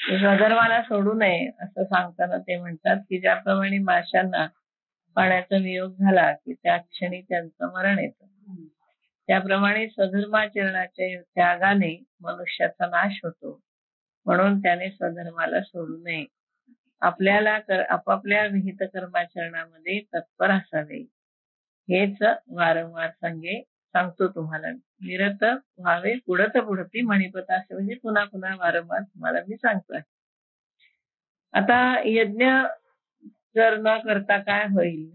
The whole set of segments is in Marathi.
स्वधर्माला सोडू नये असं सांगताना ते म्हणतात की ज्याप्रमाणे माशांना पाण्याचा वियोग झाला की त्या क्षणी त्यांचं मरण येतं, त्याप्रमाणे स्वधर्माचरणाच्या त्यागाने मनुष्याचा नाश होतो. म्हणून त्याने स्वधर्माला सोडू नये. आपल्याला आपापल्या विहित कर्माचरणामध्ये तत्पर असावे. हेच वारंवार सांगतो तुम्हाला. निरत व्हावे पुढत पुढती मणिपत असे म्हणजे पुन्हा पुन्हा वारंवार तुम्हाला मी सांगतोय. आता यज्ञ जर न करता काय होईल?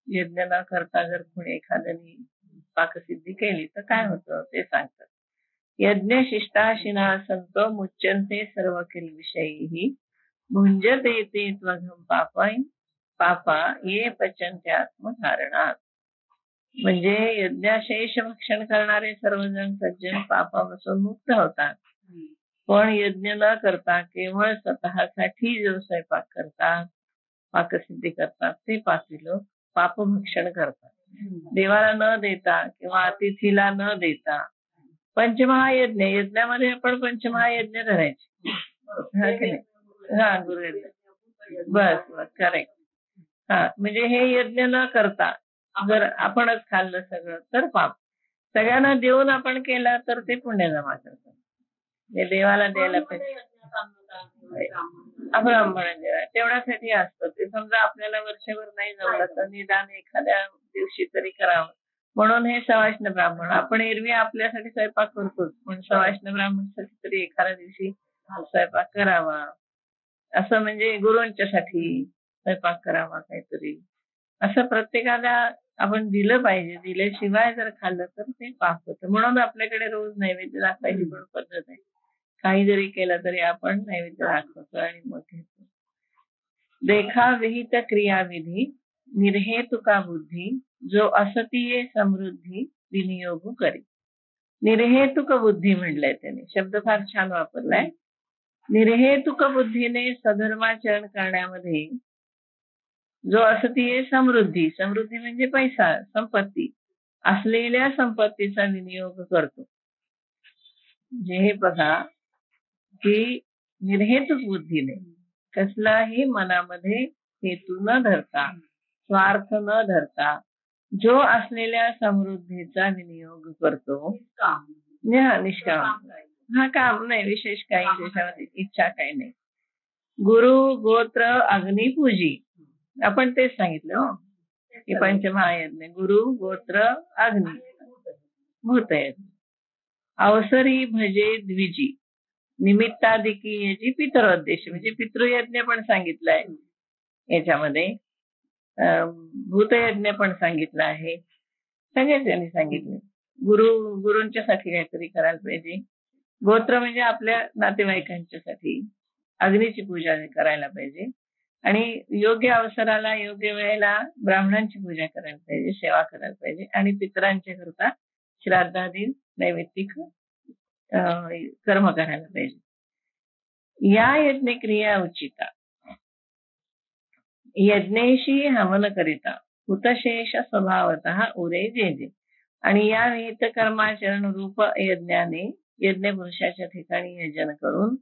यज्ञ न करता जर कोणी एखाद्याने पाकसिद्धी केली तर काय होतं ते सांगतात. यज्ञ शिष्टाशिना संतो मुच्यन्ते सर्व किल्विषयी भुंजते ते त्वघं पापा ये पचन्त्यात्मकारणात. म्हणजे यज्ञाशेष भक्षण करणारे सर्वजण सज्जन पापापासून मुक्त होतात. पण यज्ञ न करता केवळ स्वतःसाठी जो स्वयंपाक करतात, पाकसिद्धी करतात, ते पापी लोक पापभक्षण करतात. देवाला न देता किंवा अतिथीला न देता पंचमहायज्ञ, यज्ञामध्ये आपण पंचमहायज्ञ धरायचे. हा गुरुयज्ञ, बस करेक्ट. हा म्हणजे हे यज्ञ न करता जर आपणच खाल्लं सगळं तर पाप. सगळ्यांना देऊन आपण केलं तर ते पुण्य जमा करतात. हे देवाला द्यायला पाहिजे. ब्राह्मण तेवढ्यासाठी असतं ते. समजा आपल्याला वर्षभर नाही जमलं तर निदान एखाद्या दिवशी तरी करावं. म्हणून हे सवाष्ण ब्राह्मण. आपण एरवी आपल्यासाठी स्वयंपाक करतोच, पण सवाष्ण ब्राह्मणासाठी तरी एखाद्या दिवशी स्वयंपाक करावा. असं म्हणजे गुरूंच्यासाठी स्वयंपाक करावा काहीतरी, असं प्रत्येकाला आपण दिलं पाहिजे. दिल्याशिवाय जर खाल्लं तर ते पाप होतं. म्हणून आपल्याकडे रोज नैवेद्य दाखवायची पण पद्धत आहे. काही जरी केलं तरी आपण नैवेद्य दाखवतो आणि मग घेतो. देखा विहित क्रियाविधी निर्हेतुका बुद्धी जो असतीये समृद्धी विनियोग करी. निर्हेतुक बुद्धी म्हणलंय त्याने, शब्द फार छान वापरलाय. निर्हेतुक बुद्धीने सधर्माचरण करण्यामध्ये जो असतीये समृद्धी, समृद्धी म्हणजे पैसा, संपत्ती, असलेल्या संपत्तीचा विनियोग करतो. म्हणजे हे बघा की निर्हेतुक बुद्धीने कसलाही मनामध्ये हेतू न धरता, स्वार्थ न धरता जो असलेल्या समृद्धीचा विनियोग करतो, निष्काम. हा काम नाही, विशेष काही त्याच्यामध्ये इच्छा काही नाही. गुरु गोत्र अग्निपूजी, आपण तेच सांगितलं की पंचमहायज्ञ गुरु गोत्र अग्नी भूतयज्ञ. अवसरी भजे द्विजी निमित्ताधिकी याची पितरोद्देश, म्हणजे पितृयज्ञ पण सांगितलंय याच्यामध्ये, भूतयज्ञ पण सांगितलं आहे. सगळ्याच यांनी सांगितलं. गुरूंच्यासाठी काहीतरी करायला पाहिजे. गोत्र म्हणजे आपल्या नातेवाईकांच्यासाठी अग्नीची पूजा करायला पाहिजे. आणि योग्य अवसराला योग्य वेळेला ब्राह्मणांची पूजा करायला पाहिजे, सेवा करायला पाहिजे. आणि पितरांच्या करता श्राद्धादी नैवेदिक कर्म करायला पाहिजे. या यज्ञ क्रिया उचिता यज्ञेशी हवन करिता हुतशेष स्वभावतः उरे जे. आणि या विहित कर्माचरण रूप यज्ञाने यज्ञ पुरुषाच्या ठिकाणी यजन करून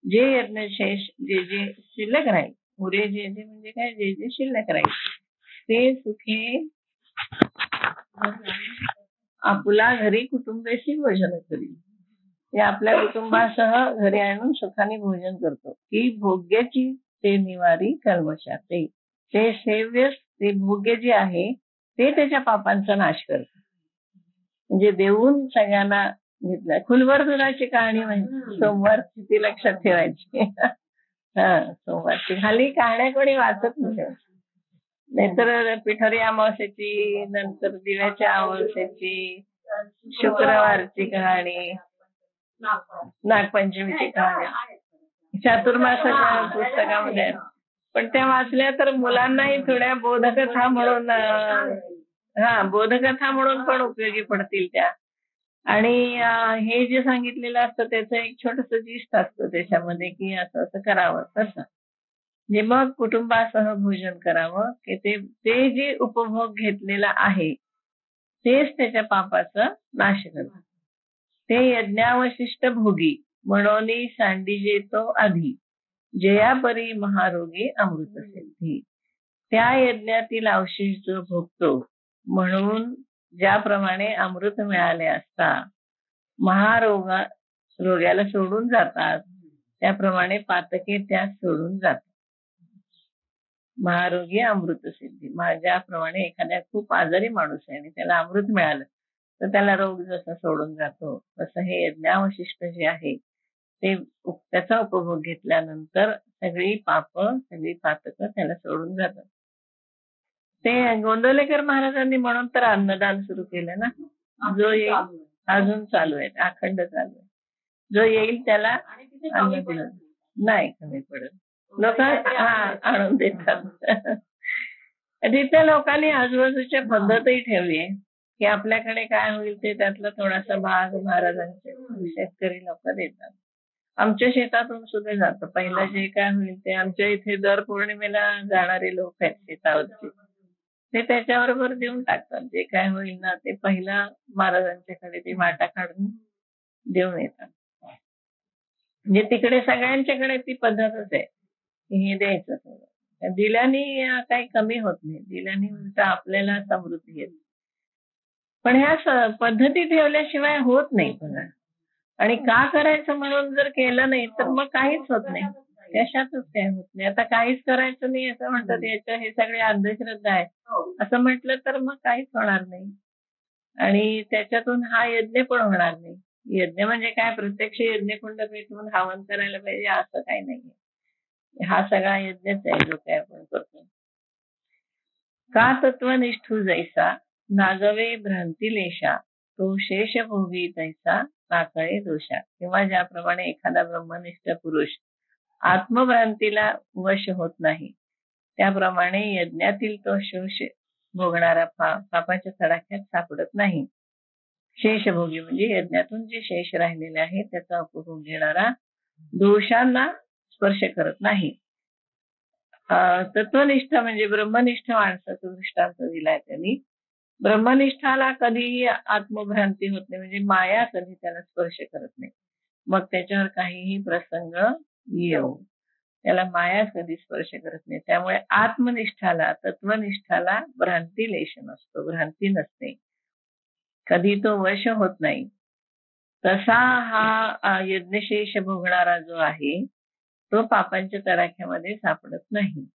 जे यज्ञशेष जे जे शिल्लक राहील, उरे जे जे म्हणजे काय, जे जे शिल्लक राहील ते सुखे आपला घरी कुटुंबाशी भोजन करी. ते आपल्या कुटुंबासह घरी आणून सुखाने भोजन करतो. की भोग्याची ते निवारी कर्मशाते, ते सेव्य, ते भोग्य जे आहे ते त्याच्या पापांचा नाश करते. म्हणजे देऊन सगळ्यांना घेतलं. फुलवर दुधाची कहाणी म्हणजे सोमवारची, ती लक्षात ठेवायची. हा, सोमवारची हल्ली कहाण्या कोणी वाचत नाही. नाहीतर पिठोरी अमावस्याची, नंतर दिव्याच्या अमावस्याची, शुक्रवारची कहाणी, नागपंचमीची कहाणी चातुर्मासाच्या पुस्तकामध्ये. पण त्या वाचल्या तर मुलांनाही थोड्या बोधकथा म्हणून, बोधकथा म्हणून पण उपयोगी पडतील त्या. आणि हे जे सांगितलेलं असतं त्याचं एक छोटस जिस्ट असतं त्याच्यामध्ये की असं असं करावं तसं. म्हणजे मग कुटुंबासह भोजन करावं की ते जे उपभोग घेतलेला आहे तेच त्याच्या पापाचा नाश करतं. ते यज्ञावशिष्ट भोगी म्हणून सांडिजे तो आधी, जयापरी महारोगी अमृत सिद्धी. त्या यज्ञातील अवशेष जो भोगतो, म्हणून ज्याप्रमाणे अमृत मिळाले असता रोग्याला सोडून जातात, त्याप्रमाणे पातके त्यास सोडून जातात. महारोगी अमृत सिद्धी. ज्याप्रमाणे एखाद्या खूप आजारी माणूस आहे आणि त्याला अमृत मिळालं तर त्याला रोग जसा सोडून जातो, तसं हे यज्ञावशिष्ट जे आहे ते त्याचा उपभोग घेतल्यानंतर सगळी सगळी पातकं त्याला सोडून जातात. ते गोंदवलेकर महाराजांनी म्हणून तर अन्नदान सुरू केलं ना. जो येईल अजून चालू आहे, अखंड चालू आहे. जो येईल त्याला अन्न दिलं नाही कमी पडत. लोक आणून देतात. तिथे लोकांनी आजूबाजूच्या पद्धतही ठेवली आहे की आपल्याकडे काय होईल ते त्यातला थोडासा भाग महाराजांचे शेतकरी लोक देतात. आमच्या शेतातून सुद्धा जातं. पहिलं जे काय होईल ते आमच्या इथे दर पौर्णिमेला जाणारे लोक आहेत शेतावरचे, ते त्याच्याबरोबर देऊन टाकतात. जे काय होईल ना ते पहिला महाराजांच्याकडे ते वाटा काढून देऊन येतात. म्हणजे तिकडे सगळ्यांच्याकडे ती पद्धतच आहे की हे द्यायचं सगळं. दिल्याने काही कमी होत नाही, दिल्याने उलट आपल्याला समृद्धी येते. पण ह्या पद्धती ठेवल्याशिवाय होत नाही बघा. आणि का करायचं म्हणून जर केलं नाही तर मग काहीच होत नाही, कशातच काही होत नाही. आता काहीच करायचं नाही असं म्हणतात, याच्या हे सगळे अंधश्रद्धा आहे असं म्हटलं तर मग काहीच होणार नाही आणि त्याच्यातून हा यज्ञ पण होणार नाही. यज्ञ म्हणजे काय, प्रत्यक्ष यज्ञकुंड पेटवून हवन करायला पाहिजे असं काही नाहीये. हा सगळा यज्ञच आहे जो काय आपण करतो. का तत्वनिष्ठू जैसा नागवे भ्रांतिलेशा, तो शेष भोगी तैसा नाकळे दोषा. किंवा ज्याप्रमाणे एखादा ब्रह्मनिष्ठ पुरुष आत्मभ्रांतीला वश होत नाही, त्याप्रमाणे यज्ञातील तो शोष भोगणारा पापाच्या तडाख्यात सापडत नाही. शेषभोगी म्हणजे यज्ञातून जे शेष राहिलेले आहे त्याचा उपभोग घेणारा दोषांना स्पर्श करत नाही. तत्वनिष्ठ म्हणजे ब्रह्मनिष्ठ माणसाचा दृष्टांत दिलाय त्यांनी. ब्रह्मनिष्ठाला कधीही आत्मभ्रांती होत नाही, म्हणजे माया कधी त्याला स्पर्श करत नाही. मग त्याच्यावर काहीही प्रसंग येऊ, त्याला माया कधी स्पर्श करत नाही. त्यामुळे आत्मनिष्ठाला, तत्वनिष्ठाला भ्रांती लेश नसतो, भ्रांती नसते, कधी तो वश होत नाही. तसा हा यज्ञशेष भोगणारा जो आहे तो पापांच्या तडाख्यामध्ये सापडत नाही.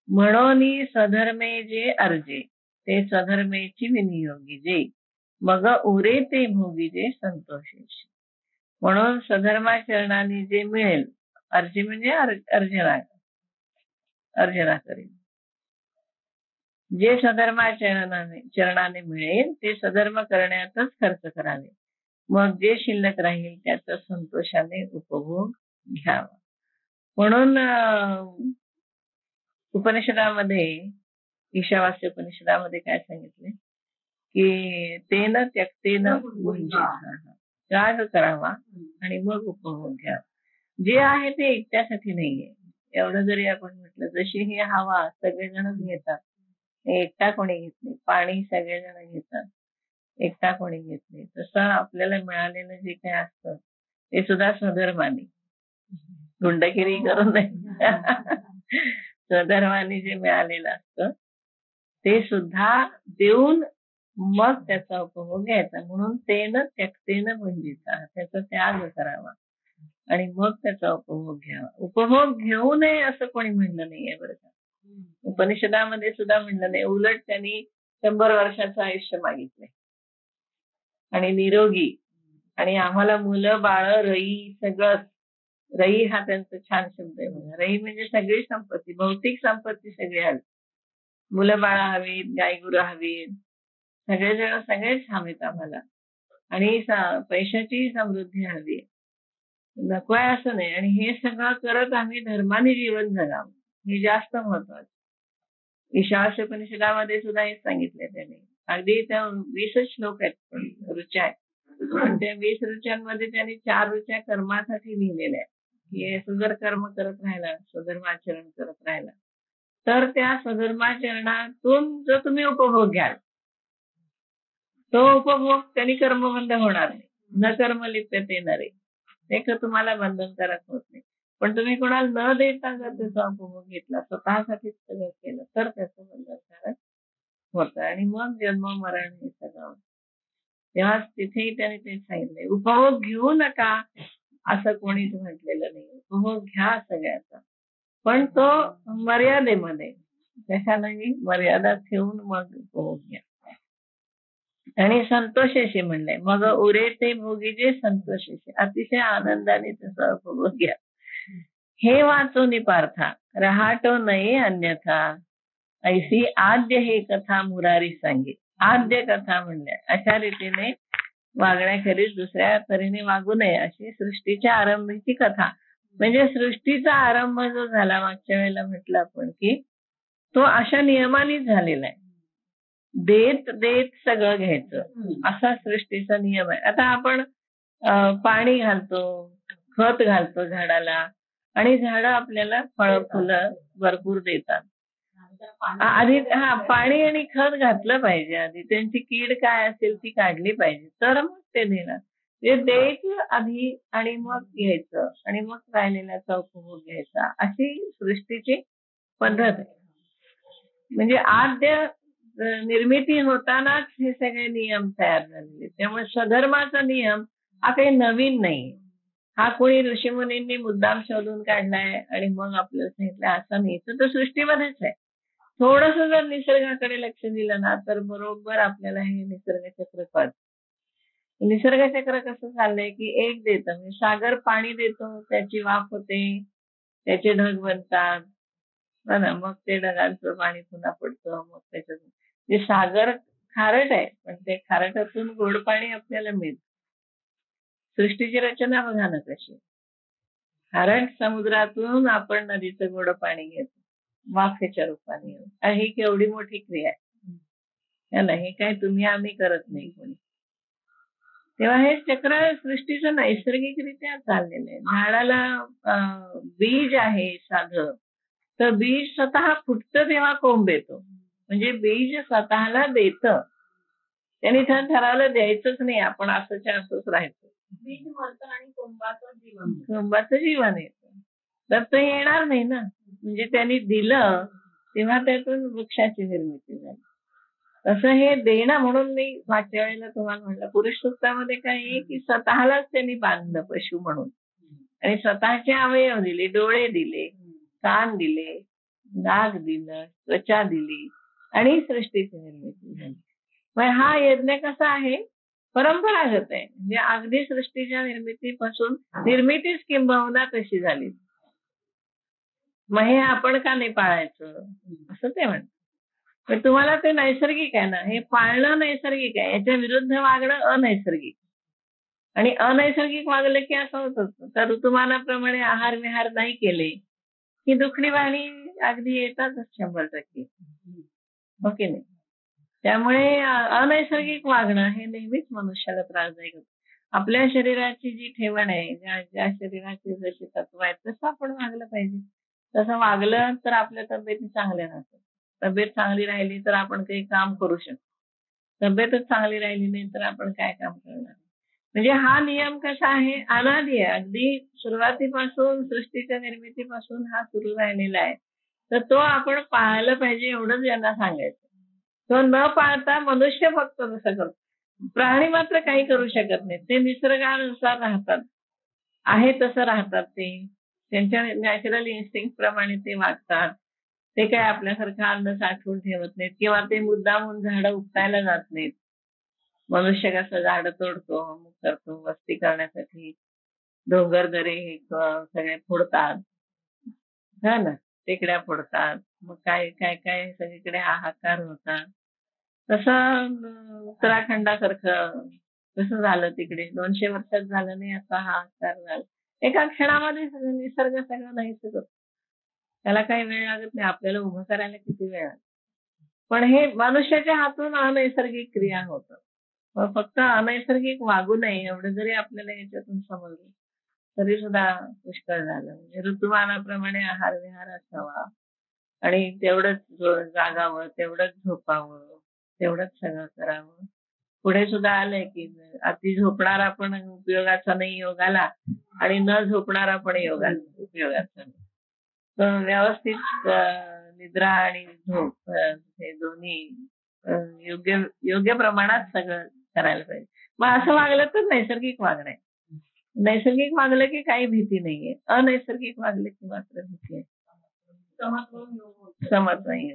म्हणून सधर्मे जे अर्जे, ते सधर्मेची विनियोगी जे, मग उरे ते भोगी जे संतोषेशी. म्हणून सधर्माचरणाने जे मिळेल, अर्जे म्हणजे अर्जना करेल. जे सधर्माचरणाने मिळेल ते सधर्म करण्यातच खर्च करावे. मग जे शिल्लक राहील त्याचा संतोषाने उपभोग घ्यावा. म्हणून उपनिषदामध्ये, ईशावास्य उपनिषदामध्ये काय सांगितले की तेन त्यक्तेन भुंजीत, त्याग करावा आणि मग उपभोग घ्यावा. जे आहे ते एकट्यासाठी नाहीये. एवढं जरी आपण म्हटलं, जशी ही हवा सगळेजण घेतात, एकटा कोणी घेत नाही. पाणी सगळेजण घेतात, एकटा कोणी घेत नाही. तसं आपल्याला मिळालेलं जे काही असतं ते सुद्धा स्वधर्माने, गुंडगिरी करून नाही, स्वधर्माने जे मिळालेलं असतं ते सुद्धा देऊन मग त्याचा उपभोग घ्यायचा. म्हणून तेन त्यक्तेन भुंजीता, त्याचा त्याग करावा आणि मग त्याचा उपभोग घ्यावा. उपभोग घेऊ नये असं कोणी म्हणलं नाहीये बरं का. उपनिषदामध्ये सुद्धा म्हणलं नाही. उलट त्यांनी 100 वर्षाचं आयुष्य मागितलंय आणि निरोगी, आणि आम्हाला मुलं बाळ रई सगळं. रई हा त्यांचा छान शब्द आहे बघा. रई म्हणजे सगळी संपत्ती, भौतिक संपत्ती सगळी हवी. मुलं बाळ हवीत, गायगुरं हवीत, सगळेच हवेत आम्हाला, आणि पैशाची समृद्धी हवी, नको आहे असं नाही. आणि हे सगळं करत आम्ही धर्माने जीवन जगावं, हे जास्त महत्वाचं. ईशावास्य उपनिषदामध्ये सुद्धा हेच सांगितलंय त्यांनी. अगदी त्या 20 श्लोक आहेत, ऋचा आहेत, पण त्या 20 ऋचांमध्ये त्यांनी 4 ऋचा कर्मासाठी लिहिलेल्या आहेत. की सुंदर कर्म करत राहिला, स्वधर्माचरण करत राहिला तर त्या स्वधर्माचरणातून जो तुम्ही उपभोग घ्याल तो उपभोग त्यांनी कर्मबंध होणार नाही. न कर्म लिप्यते नरे, ते तुम्हाला बंधनकारक होत नाही. पण तुम्ही कोणाला न देता जर त्याचा उपभोग घेतला, स्वतःसाठीच सगळं केलं, तर त्याचं बंधनकारक होतं. आणि मग जन्म मरण हे सगळं होतं. तेव्हा तिथेही त्याने ते सांगितलंय, उपभोग घेऊ नका असं कोणीच म्हटलेलं नाही. उपभोग घ्या सगळ्याचा, पण तो मर्यादेमध्ये, कशालाही मर्यादा ठेवून मग उपभोग घ्या. आणि संतोषेशी म्हणलंय, मग उरे ते भोगीजे संतोषेशी, अतिशय आनंदाने त्याचा उपभोग घ्या. हे वाचून पार्था रहाटो नये अन्यथा, ऐसी आद्य हे कथा मुरारी सांगे. आद्य कथा म्हणल्या अशा रीतीने वागण्याखेरीज दुसऱ्या तऱ्हेने वागू नये, अशी सृष्टीच्या आरंभीची कथा. म्हणजे सृष्टीचा आरंभ जो झाला मागच्या वेळेला म्हटलं आपण की तो अशा नियमानेच झालेला आहे. देत देत सगळं घ्यायचं असा सृष्टीचा नियम आहे. आता आपण पाणी घालतो, खत घालतो झाडाला, आणि झाडं आपल्याला फळं फुलं भरपूर देतात. आधी पाणी आणि खत घातलं पाहिजे, आधी त्यांची कीड काय असेल ती काढली पाहिजे, तर मग ते देणार. ते द्यायचं आधी आणि मग घ्यायचं, आणि मग राहिलेल्याचा उपभोग घ्यायचा, अशी सृष्टीची पद्धत आहे. म्हणजे आद्य निर्मिती होतानाच हे सगळे नियम तयार झालेले. त्यामुळे स्वधर्माचा नियम हा काही नवीन नाही. हा कोणी ऋषीमुनींनी मुद्दाम शोधून काढलाय आणि मग आपल्याला सांगितलं असं नाही. तर सृष्टीमध्येच आहे. थोडस जर निसर्गाकडे लक्ष दिलं ना तर बरोबर आपल्याला हे निसर्ग चक्र कळतं. निसर्ग चक्र कसं चाललंय की एक देतं, म्हणजे सागर पाणी देतो, त्याची वाफ होते, त्याचे ढग बनतात ना, मग ते ढगांचं पाणी पुन्हा पडतं, मग त्याच्यात जे सागर खारट आहे, पण ते खारटातून गोड पाणी आपल्याला मिळतं. सृष्टीची रचना बघा ना कशी. खारट समुद्रातून आपण नदीचं गोड पाणी घेतो वाफेच्या रूपाने. ही केवढी मोठी क्रिया आहे, हे काय तुम्ही आम्ही करत नाही कोणी. तेव्हा हे चक्र सृष्टीचं नैसर्गिकरित्या चाललेलं आहे. झाडाला बीज आहे साधं, तर बीज स्वतः फुटतं तेव्हा कोंब येतो. म्हणजे बीज स्वतःला देतं, त्यांनी ठरवलं द्यायचंच नाही, आपण असंच्या असंच राहायचं. बीज मरतं आणि कोंबाचं जीवन येतं, तर ते येणार नाही ना. म्हणजे त्यांनी दिलं तेव्हा त्यातून वृक्षाची निर्मिती झाली. तसं हे देणं, म्हणून मी मागच्या वेळेला तुम्हाला म्हणलं पुरुष सूक्तामध्ये काय आहे की स्वतःलाच त्यांनी बांधलं पशु म्हणून, आणि स्वतःचे अवयव दिले, डोळे दिले, कान दिले, नाक दिलं, त्वचा दिली, आणि सृष्टीची निर्मिती झाली. मग हा यज्ञ कसा आहे, परंपरागत आहे. म्हणजे अगदी सृष्टीच्या निर्मितीच किंबहुना कशी झाली, मग हे आपण का नाही पाळायचं असं ते म्हणतात. पण तुम्हाला ते नैसर्गिक आहे ना, हे पाळणं नैसर्गिक आहे, याच्या विरुद्ध वागणं अनैसर्गिक. आणि अनैसर्गिक वागलं की असं होतं, तर ऋतुमानाप्रमाणे आहार विहार नाही केले की दुखणी वाणी अगदी येतातच 100%. हो की नाही. त्यामुळे अनैसर्गिक वागणं हे नेहमीच मनुष्याला त्रासदायक होतं. आपल्या शरीराची जी ठेवण आहे, ज्या शरीराची जशी तत्व आहेत तसं आपण वागलं पाहिजे. तसं वागलं तर आपल्या तब्येती चांगल्या राहतात. तब्येत चांगली राहिली तर आपण काही काम करू शकतो. तब्येतच चांगली राहिली नाही तर आपण काय काम करणार. म्हणजे हा नियम कसा आहे, अनादी आहे. अगदी सुरुवातीपासून, सृष्टीच्या निर्मितीपासून हा सुरू राहिलेला आहे. तर तो आपण पाळायला पाहिजे, एवढंच यांना सांगायचं. तो न पाळता मनुष्य फक्त तसं करतो. प्राणी मात्र काही करू शकत नाही. ते निसर्गानुसार राहतात, आहे तसं राहतात. ते त्यांच्या नॅचरल इन्स्टिंक्ट प्रमाणे ते वागतात. ते काय आपल्यासारखं अन्न साठवून ठेवत नाहीत, किंवा ते मुद्दामून झाडं उपटायला जात नाहीत. मनुष्य कसं झाडं तोडतो, अमुक करतो, वस्ती करण्यासाठी डोंगर दरे सगळे फोडतात, हा ना, टेकड्या फोडतात, मग काय काय काय सगळीकडे हाहाकार होतात. तसं उत्तराखंडासारखं कसं झालं, तिकडे 200 वर्षात झालं नाही असा हाहाकार झाला. एका क्षणामध्ये निसर्ग सगळं नाहीच होतं. त्याला काही वेळ लागत नाही, आपल्याला उभं करायला किती वेळ लागतो. पण हे मनुष्याच्या हातून अनैसर्गिक क्रिया होतं. मग फक्त अनैसर्गिक वागू नये एवढं जरी आपल्याला याच्यातून समजलं तरी सुद्धा पुष्कळ झालं. म्हणजे ऋतुमानाप्रमाणे आहार विहार असावा, आणि तेवढंच जागावं, तेवढंच झोपावं, तेवढंच सगळं करावं. पुढे सुद्धा आलंय की अति झोपणारा पण उपयोगाचा नाही योगाला आणि न झोपणारा पण उपयोगाचा नाही. तर व्यवस्थित निद्रा आणि झोप हे दोन्ही योग्य योग्य प्रमाणात सगळं करायला पाहिजे. मग असं वागलं तर नैसर्गिक वागणं आहे. नैसर्गिक वागलं की काही भीती नाहीये, अनैसर्गिक वागलं की मात्र भीती आहे. समज नाही.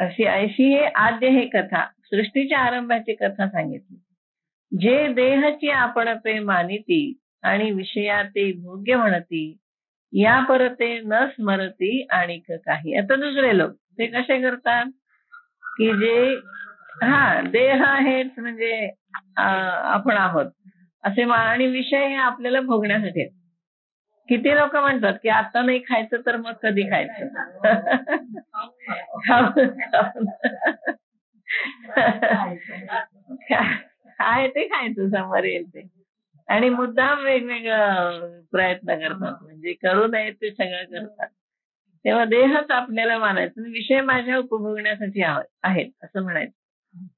अशी हे आद्य हे कथा सृष्टीच्या आरंभाची कथा सांगितली. जे देहची आपण पे मानिती आणि विषया ते भोग्य म्हणती या परते न स्मरती आणिक काही. आता दुसरे लोक ते कसे करतात की जे देह हेच म्हणजे आपण आहोत असे आणि विषय हे आपल्याला भोगण्यासाठी आहेत. किती लोक म्हणतात की आता नाही खायचं तर मग कधी खायचं. आहे ते खायचं समोर येईल ते आणि मुद्दाम वेगवेगळं प्रयत्न करतात म्हणजे करू नये ते सगळं करतात. तेव्हा देहच आपल्याला मानायचं विषय माझ्या उपभोगण्यासाठी आहेत असं म्हणायचं.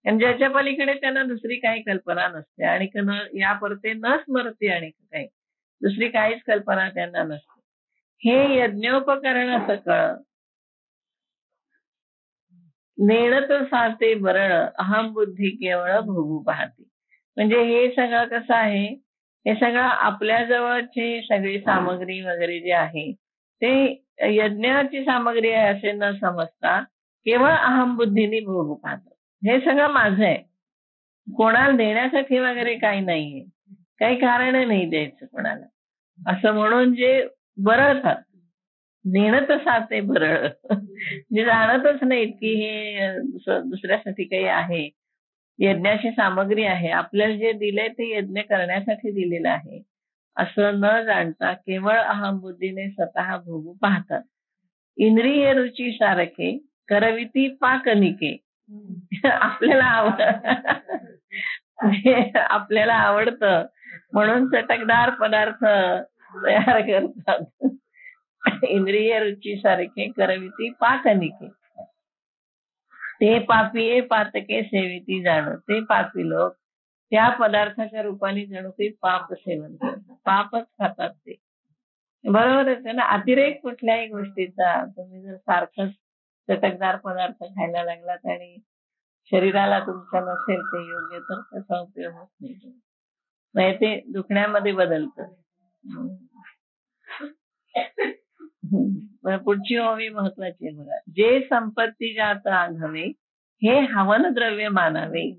आणि ज्याच्या पलीकडे त्यांना दुसरी काही कल्पना नसते आणि या परते न स्मरते आणि काही दुसरी काहीच कल्पना त्यांना नसते. हे यज्ञोपकरण सकळ नेणत साते बरळ अहम बुद्धी केवळ भोगू पाहते. म्हणजे हे सगळं कसं आहे, हे सगळं आपल्या जवळची सगळी सामग्री वगैरे जे आहे ते यज्ञाची सामग्री आहे असे न समजता केवळ अहम बुद्धीने भोगू पाहतात. हे सगळं माझं आहे, कोणाला देण्यासाठी वगैरे काही नाहीये, काही कारण नाही द्यायचं कोणाला असं म्हणून जे बरळतात नेणत साते बरळ जे जाणतच नाहीत की हे दुसऱ्यासाठी काही आहे, यज्ञाची सामग्री आहे, आपल्याला जे दिलंय ते यज्ञ करण्यासाठी दिलेलं आहे असं न जाणता केवळ अहम बुद्धीने स्वतः भोगू पाहतात. इंद्रिय रुची सारखे करविती पाकनिके. आपल्याला आवडतं म्हणून चटकदार पदार्थ तयार करतात. इंद्रिय रुची सारखे करविती पाकनिके. ते पापी पातके सेविती जाणो. ते पापी लोक त्या पदार्थाच्या रूपाने जणू काही पाप सेवन करतात, पापच खातात ते. बरोबरच आहे ना. अतिरेक कुठल्याही गोष्टीचा तुम्ही जर सारखंच चटकदार पदार्थ खायला लागलात आणि शरीराला तुमच्या नसेल ते योग्य तर त्याचा उपयोग होत नाही. म्हणजे ते दुखण्यामध्ये बदलतं. पुढची ओवी महत्वाची आहे बघा. जे संपत्ती जात आघवे हे हवन द्रव्य मानावे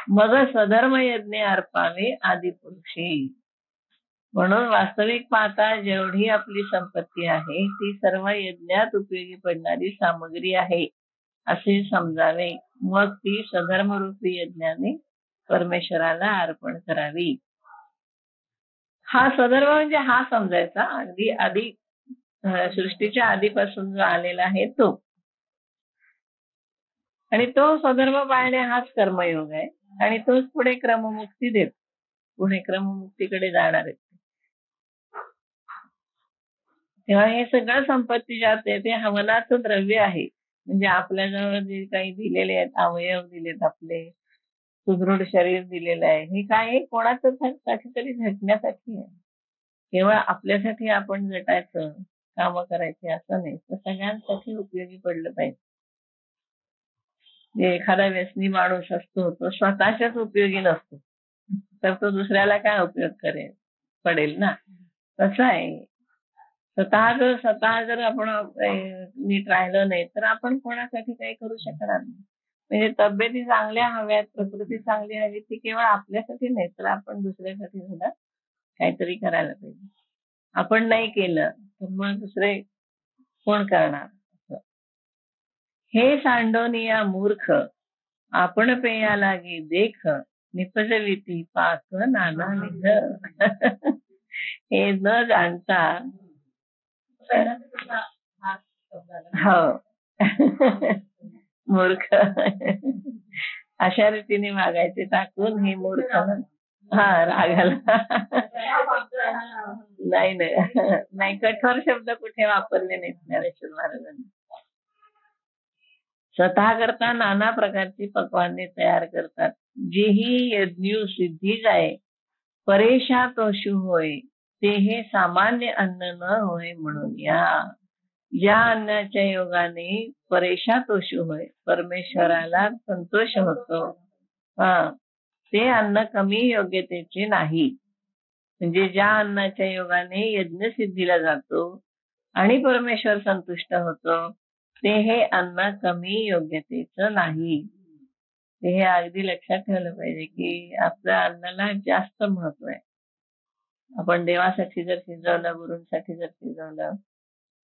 मग सधर्म यज्ञ अर्पावे आदी पुरुषी. म्हणून वास्तविक पाहता जेवढी आपली संपत्ती आहे ती सर्व यज्ञात उपयोगी पडणारी सामग्री आहे असे समजावे. मग ती सधर्मरूपी यज्ञाने परमेश्वराला अर्पण करावी. हा सधर्म म्हणजे हा समजायचा अगदी आधी सृष्टीच्या आधीपासून जो आलेला आहे तो, आणि तो स्वधर्म पाळणे हाच कर्मयोग आहे आणि तोच पुढे क्रममुक्ती देतो, पुढे क्रममुक्तीकडे जाणार आहे. तेव्हा हे सगळं संपत्ती जाते ते हवनाचं द्रव्य आहे. म्हणजे आपल्याजवळ जे काही दिलेले आहेत, अवयव दिलेत, आपले सुदृढ शरीर दिलेलं आहे, हे काय कोणाचं साठी तरी झटण्यासाठी आहे. केवळ आपल्यासाठी आपण झटायचं, काम करायचे असं नाही, तर सगळ्यांसाठी उपयोगी पडलं पाहिजे. जे एखादा व्यसनी माणूस असतो तो स्वतःच्याच उपयोगी नसतो तर तो दुसऱ्याला काय उपयोग पडेल ना. तसं आहे, स्वतः जर आपण नीट राहिलं नाही तर आपण कोणासाठी काही करू शकणार नाही. म्हणजे तब्येती चांगल्या हव्यात, प्रकृती चांगली हवी, ती केवळ आपल्यासाठी नाही तर आपण दुसऱ्यासाठी सुद्धा काहीतरी करायला पाहिजे. आपण नाही केलं तर मग दुसरे कोण करणार. हे सांडोनिया मूर्ख आपण पेया लागे देख निपजविती पाक नाना विध. हे न जाणता हो मूर्ख अशा रीतीने वागायचे टाकून हे मूर्ख. रागाला नाही कठोर शब्द कुठे वापरले नाहीत ज्ञानेश्वर महाराजांनी. स्वतः करता नाना प्रकारची पक्वाने तयार करतात. जीही यज्ञ सिद्धी जाय परेशा तोषु होय ते हे सामान्य अन्न न होय म्हणून या. ज्या अन्नाच्या योगाने परेशा तोषु होय परमेश्वराला संतोष होतो ते अन्न कमी योग्यतेचे नाही. म्हणजे ज्या अन्नाच्या योगाने यज्ञसिद्धीला जातो आणि परमेश्वर संतुष्ट होतो ते हे अन्न कमी योग्यतेचं नाही. हे अगदी लक्षात ठेवलं पाहिजे की आपल्या अन्नाला जास्त महत्व आहे. आपण देवासाठी जर शिजवलं, गुरूंसाठी जर शिजवलं,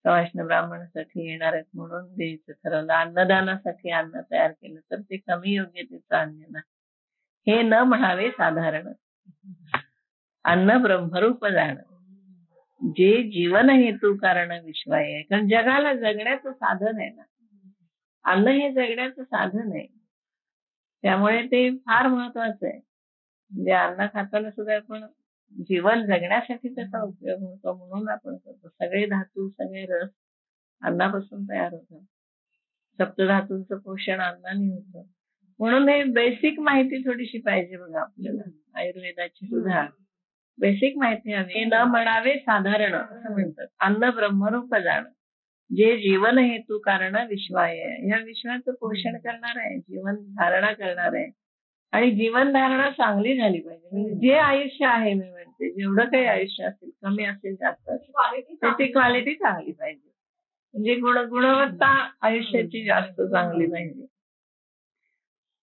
वैष्णव ब्राह्मणासाठी येणार आहेत म्हणून द्यायचं ठरवलं, अन्नदानासाठी अन्न तयार केलं तर ते कमी योग्यतेचं अन्न नाही. हे न म्हणावे साधारण. अन्न ब्रह्मरूप जाणं जे जीवन हेतू कारण विश्वाय आहे. कारण जगाला जगण्याचं साधन आहे ना, अन्न हे जगण्याचं साधन आहे. त्यामुळे ते फार महत्वाचं आहे. म्हणजे अन्न खाताना सुद्धा आपण जीवन जगण्यासाठी त्याचा उपयोग होतो म्हणून आपण करतो. सगळे धातू, सगळे रस अन्नापासून तयार होतात. सप्तधातूंचं पोषण अन्नाने होतं. म्हणून हे बेसिक माहिती थोडीशी पाहिजे बघा आपल्याला. आयुर्वेदाची सुद्धा बेसिक माहिती हवी. न म्हणावे साधारण असं म्हणतात. अन्न ब्रह्मरूप जाणं जे जीवन हेतू कारण विश्वाय आहे. या विश्वाचं पोषण करणार आहे, जीवन धारणा करणार आहे. आणि जीवन धारणा चांगली झाली पाहिजे. म्हणजे जे आयुष्य आहे मी म्हणते जेवढं काही आयुष्य असेल, कमी असेल जास्त असेल, त्याची क्वालिटी चांगली पाहिजे. म्हणजे गुणवत्ता आयुष्याची जास्त चांगली पाहिजे.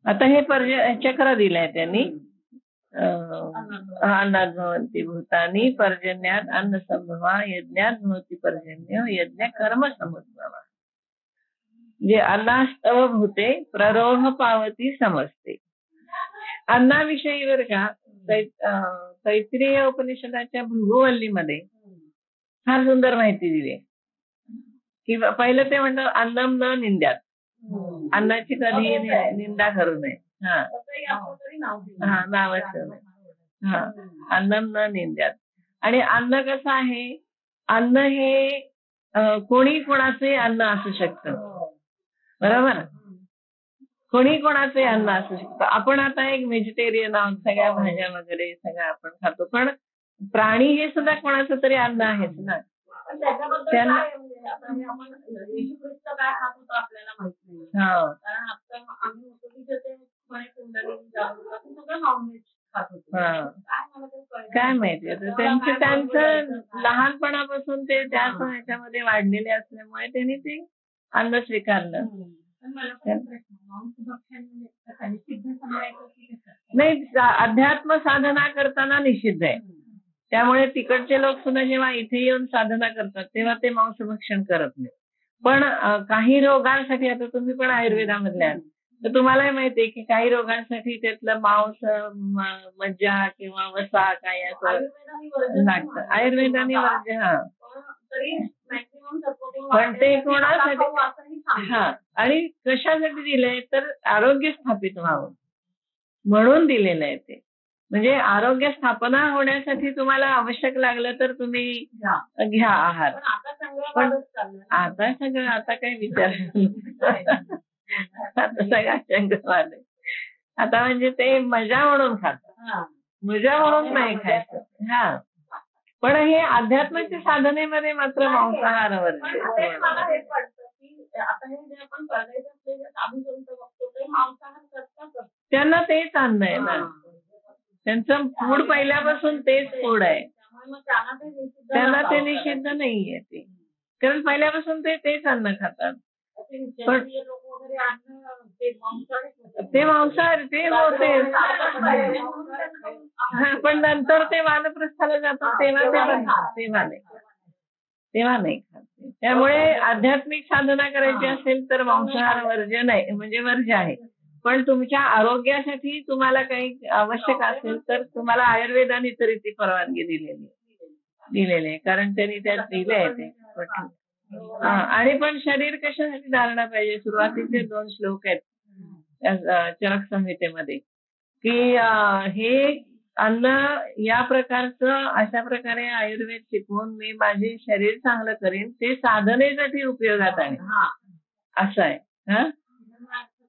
आता हे चक्र दिलंय त्यांनी. अन्नात भवन्ति भूतानि पर्जन्यात अन्न संभवा यज्ञात भवति पर्जन्य यज्ञ कर्म समुद्भवा. जे अन्नास्तव भूते प्ररोह पावती समजते. अन्नाविषयी वर का तैत्तिरीय उपनिषदाच्या भृगुवल्लीमध्ये फार सुंदर माहिती दिली. की पहिलं ते म्हणतात अन्नम न निंद्यात. अन्नाची कधी निंदा करू नये. नावाचं अन्नम न निंद्यात. आणि अन्न कसं आहे, अन्न हे कोणी कोणाचे अन्न असू शकतं. बरोबर, कोणी कोणाचे अन्न असू शकतं. आपण आता एक व्हेजिटेरियन आहोत, सगळ्या भाज्या वगैरे सगळं आपण खातो, पण प्राणी हे सुद्धा कोणाचं तरी अन्न आहेच ना. त्यांना काय माहिती. त्यांचं लहानपणापासून ते त्या ह्याच्यामध्ये वाढलेले असल्यामुळे त्यांनी ते अन्न स्वीकारलं. नाही, अध्यात्म साधना करताना निषिद्ध आहे. त्यामुळे तिकडचे लोक सुद्धा जेव्हा इथे येऊन साधना करतात तेव्हा ते मांसभक्षण करत नाही. पण काही रोगांसाठी, आता तुम्ही पण आयुर्वेदामधले आहात तर तुम्हालाही माहितीये की काही रोगांसाठी त्यातलं मांस, मज्जा किंवा वसा काय असं लागतं. आयुर्वेदाने पण ते कोणासाठी आणि कशासाठी दिलंय तर आरोग्य स्थापित व्हावं म्हणून दिलेलं आहे ते. म्हणजे आरोग्य स्थापना होण्यासाठी तुम्हाला आवश्यक लागलं तर तुम्ही घ्या आहार. पण आता सगळं आता काही विचार आता सगळा चंगवाले. आता म्हणजे ते मजा म्हणून खातात, मजा म्हणून नाही खायचं. पण हे अध्यात्माच्या साधनेमध्ये मात्र मांसाहारावर त्यांना तेच अन्न आहे ना. त्यांचं फूड पहिल्यापासून तेच फूड आहे. त्यांना ते निषिद्ध नाहीये ते, कारण पहिल्यापासून ते तेच अन्न खातात. पण ते मांसाहारी ते होते. पण नंतर ते वानप्रस्थाला जातात तेव्हा नाही खात. त्यामुळे आध्यात्मिक साधना करायची असेल तर मांसाहार वर्ज्य नाही, म्हणजे वर्ज्य आहे. पण तुमच्या आरोग्यासाठी तुम्हाला काही आवश्यक असेल तर तुम्हाला आयुर्वेदाने तरी ती परवानगी दिलेली आहे. कारण त्यांनी त्यात दिलंय ते. आणि पण शरीर कशासाठी धारणा पाहिजे. सुरुवातीचे 2 श्लोक आहेत चरक संहितेमध्ये की हे अन्न या प्रकारचं अशा प्रकारे आयुर्वेद शिकवून मी माझे शरीर चांगलं करीन, ते साधनेसाठी उपयोगात आहे असं आहे.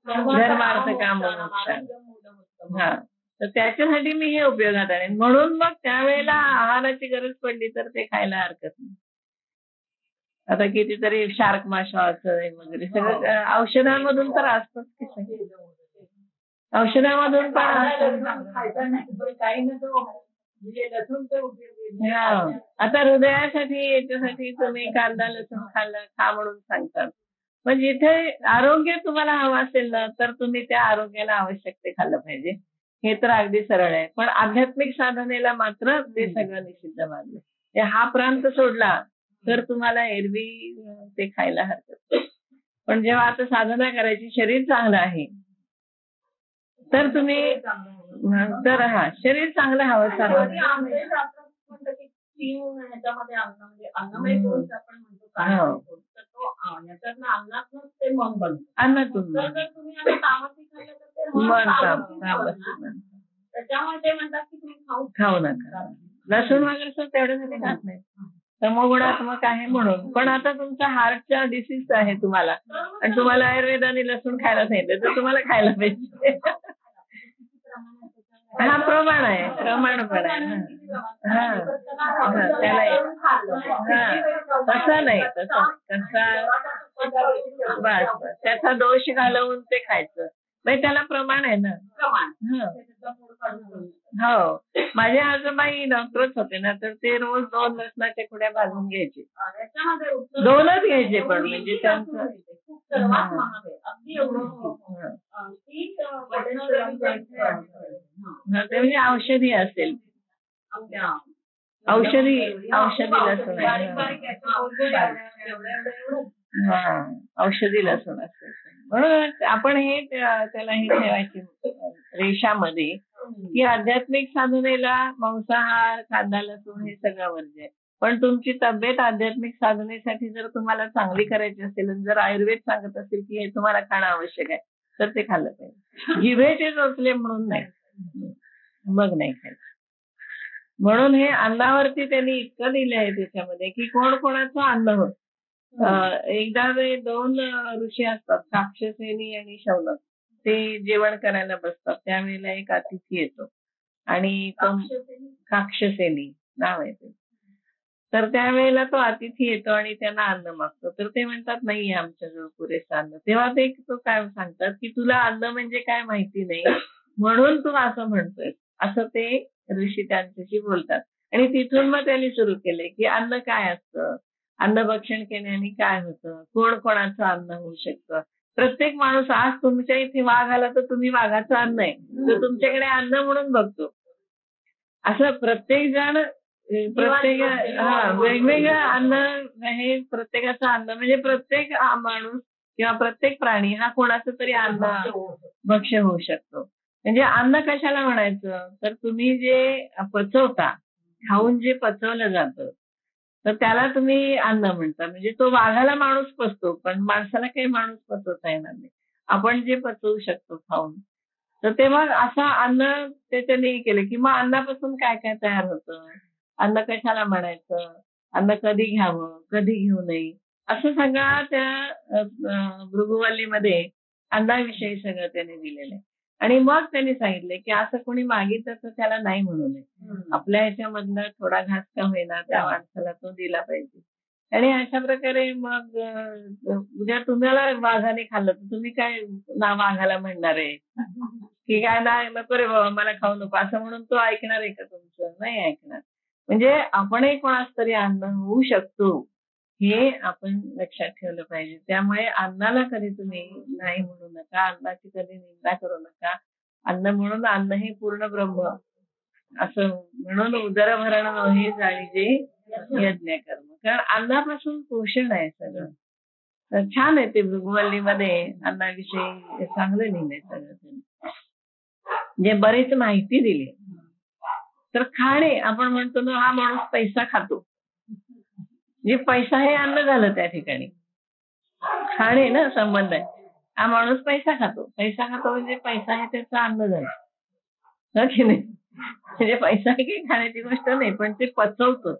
धर्मार्थ काम मोक्ष. हा, तर त्याच्यासाठी मी हे उपयोगात आणेन. म्हणून मग त्यावेळेला आहाराची गरज पडली तर ते खायला हरकत नाही. आता कितीतरी शार्क माशाचं वगैरे सगळं औषधांमधून तर असतंच की सगळं. औषधामधून पण आता हृदयासाठी याच्यासाठी तुम्ही कांदा लसूण खा म्हणून सांगतात. पण जिथे आरोग्य तुम्हाला हवं असेल ना तर तुम्ही त्या आरोग्याला आवश्यक ते खाल्लं पाहिजे. हे तर अगदी सरळ आहे. पण आध्यात्मिक साधनेला मात्र ते सगळं निषिद्ध मानलं. हा प्रांत सोडला तर तुम्हाला एरवी ते खायला हरकत नाही. पण जेव्हा आता साधना करायची, शरीर चांगलं आहे तर तुम्ही तर हा शरीर चांगलं हवं सर्व. अन्नातून खाऊ नका. लसूण वगैरे तेवढ्यासाठी खात नाही, तमोगुणात्मक आहे म्हणून. पण आता तुमचा हार्टचा डिसीज आहे तुम्हाला आणि तुम्हाला आयुर्वेदाने लसूण खायला सांगितलं तर तुम्हाला खायला पाहिजे. हा प्रमाण आहे, प्रमाण पण आहे. त्याला तसं नाही, बस त्याचा दोष घालवून ते खायचं. म्हणजे त्याला प्रमाण आहे ना. हो, माझे आजोबाई डॉक्टरच होते ना, तर ते रोज 2 लसणाच्या कुड्या भाजून घ्यायचे. 2च घ्यायचे, पण म्हणजे त्यांचं ते म्हणजे औषधी असेल. औषधी लसूण आहे. हा, औषधी लसूण असेल म्हणून आपण हे त्याला हे ठेवायचे रेषामध्ये की आध्यात्मिक साधनेला मांसाहार, कांदा लसूण हे सगळं वर्ज्य आहे. पण तुमची तब्येत आध्यात्मिक साधनेसाठी जर तुम्हाला चांगली करायची असेल, जर आयुर्वेद सांगत असेल की हे तुम्हाला खाणं आवश्यक आहे तर ते खाल्लं पाहिजे. जिभेचे चोचले म्हणून नाही, मग नाही खायचं. म्हणून हे अन्नावरती त्यांनी इतकं दिलं आहे त्याच्यामध्ये की कोण कोणाचं अन्न होत. एकदा 2 ऋषी असतात, काक्षसेनी आणि शौनक. ते जेवण करायला बसतात, त्यावेळेला एक अतिथी येतो आणि काक्षसेनी नाव आहे ते. तर त्यावेळेला तो अतिथी येतो आणि त्यांना अन्न मागतो. तर ते म्हणतात नाही आमच्याजवळ पुरेसं अन्न. तेव्हा ते तो काय सांगतात की तुला अन्न म्हणजे काय माहिती नाही म्हणून तू असं म्हणतोय, असं ते ऋषी त्यांच्याशी बोलतात. आणि तिथून मग त्यांनी सुरू केले की अन्न काय असतं, अन्नभक्षण केल्याने काय होतं, कोण कोणाचं अन्न होऊ शकतं. प्रत्येक माणूस, आज तुमच्या इथे वाघ आला तर तुम्ही वाघाचं अन्न आहे तर तुमच्याकडे अन्न म्हणून बघतो. असं प्रत्येक जण वेगवेगळं अन्न हे प्रत्येकाचं अन्न म्हणजे प्रत्येक माणूस किंवा प्रत्येक प्राणी हा कोणाचं तरी अन्न भक्ष्य होऊ शकतो. म्हणजे अन्न कशाला म्हणायचं, तर तुम्ही जे पचवता, खाऊन जे पचवलं जातं तर त्याला तुम्ही अन्न म्हणता. म्हणजे तो वाघाला माणूस पचतो पण माणसाला काही माणूस पचवता येणार नाही. आपण जे पचवू शकतो खाऊन, तर ते मग असं अन्न त्याच्याने केलं की मग अन्नापासून काय काय तयार होतं, अन्न कशाला म्हणायचं, अन्न कधी घ्यावं, कधी घेऊ नये, असं सगळं त्या भृगुवल्लीमध्ये अन्नाविषयी सगळं त्याने दिलेलं आहे. आणि मग त्यांनी सांगितले की असं कोणी मागितलं तर त्याला नाही म्हणू नये. आपल्या ह्याच्यामधनं थोडा घास का होईना त्या माणसाला तो दिला पाहिजे. आणि अशा प्रकारे मग उद्या तुम्हाला वाघाने खाल्लं तर तुम्ही काय ना वाघाला म्हणणार आहे की काय नाही नको रे बाबा मला खाऊ नको असं म्हणून तो ऐकणार आहे का तुमचं? नाही ऐकणार. म्हणजे आपणही कोणाच तरी अन्न होऊ शकतो हे आपण लक्षात ठेवलं पाहिजे. त्यामुळे अन्नाला कधी तुम्ही नाही म्हणू नका, अन्नाची कधी निंदा करू नका. अन्न म्हणून अन्न हे पूर्ण ब्रह्म असं म्हणून उदरभरण हे जाळीजे यज्ञ कर्म. कारण अन्नापासून पोषण आहे सगळं. तर छान आहे ते भृगुवल्लीमध्ये अन्नाविषयी चांगलं लिहिलंय सगळं त्यांनी. म्हणजे बरीच माहिती दिली. तर खाणे आपण म्हणतो ना, हा माणूस पैसा खातो, म्हणजे पैसा हे अन्न झालं त्या ठिकाणी. खाणे ना संबंध आहे. हा माणूस पैसा खातो म्हणजे पैसा हे त्याचं अन्न झालं, हो की नाही? म्हणजे पैसा ही काही खाण्याची गोष्ट नाही, पण ते पचवतो.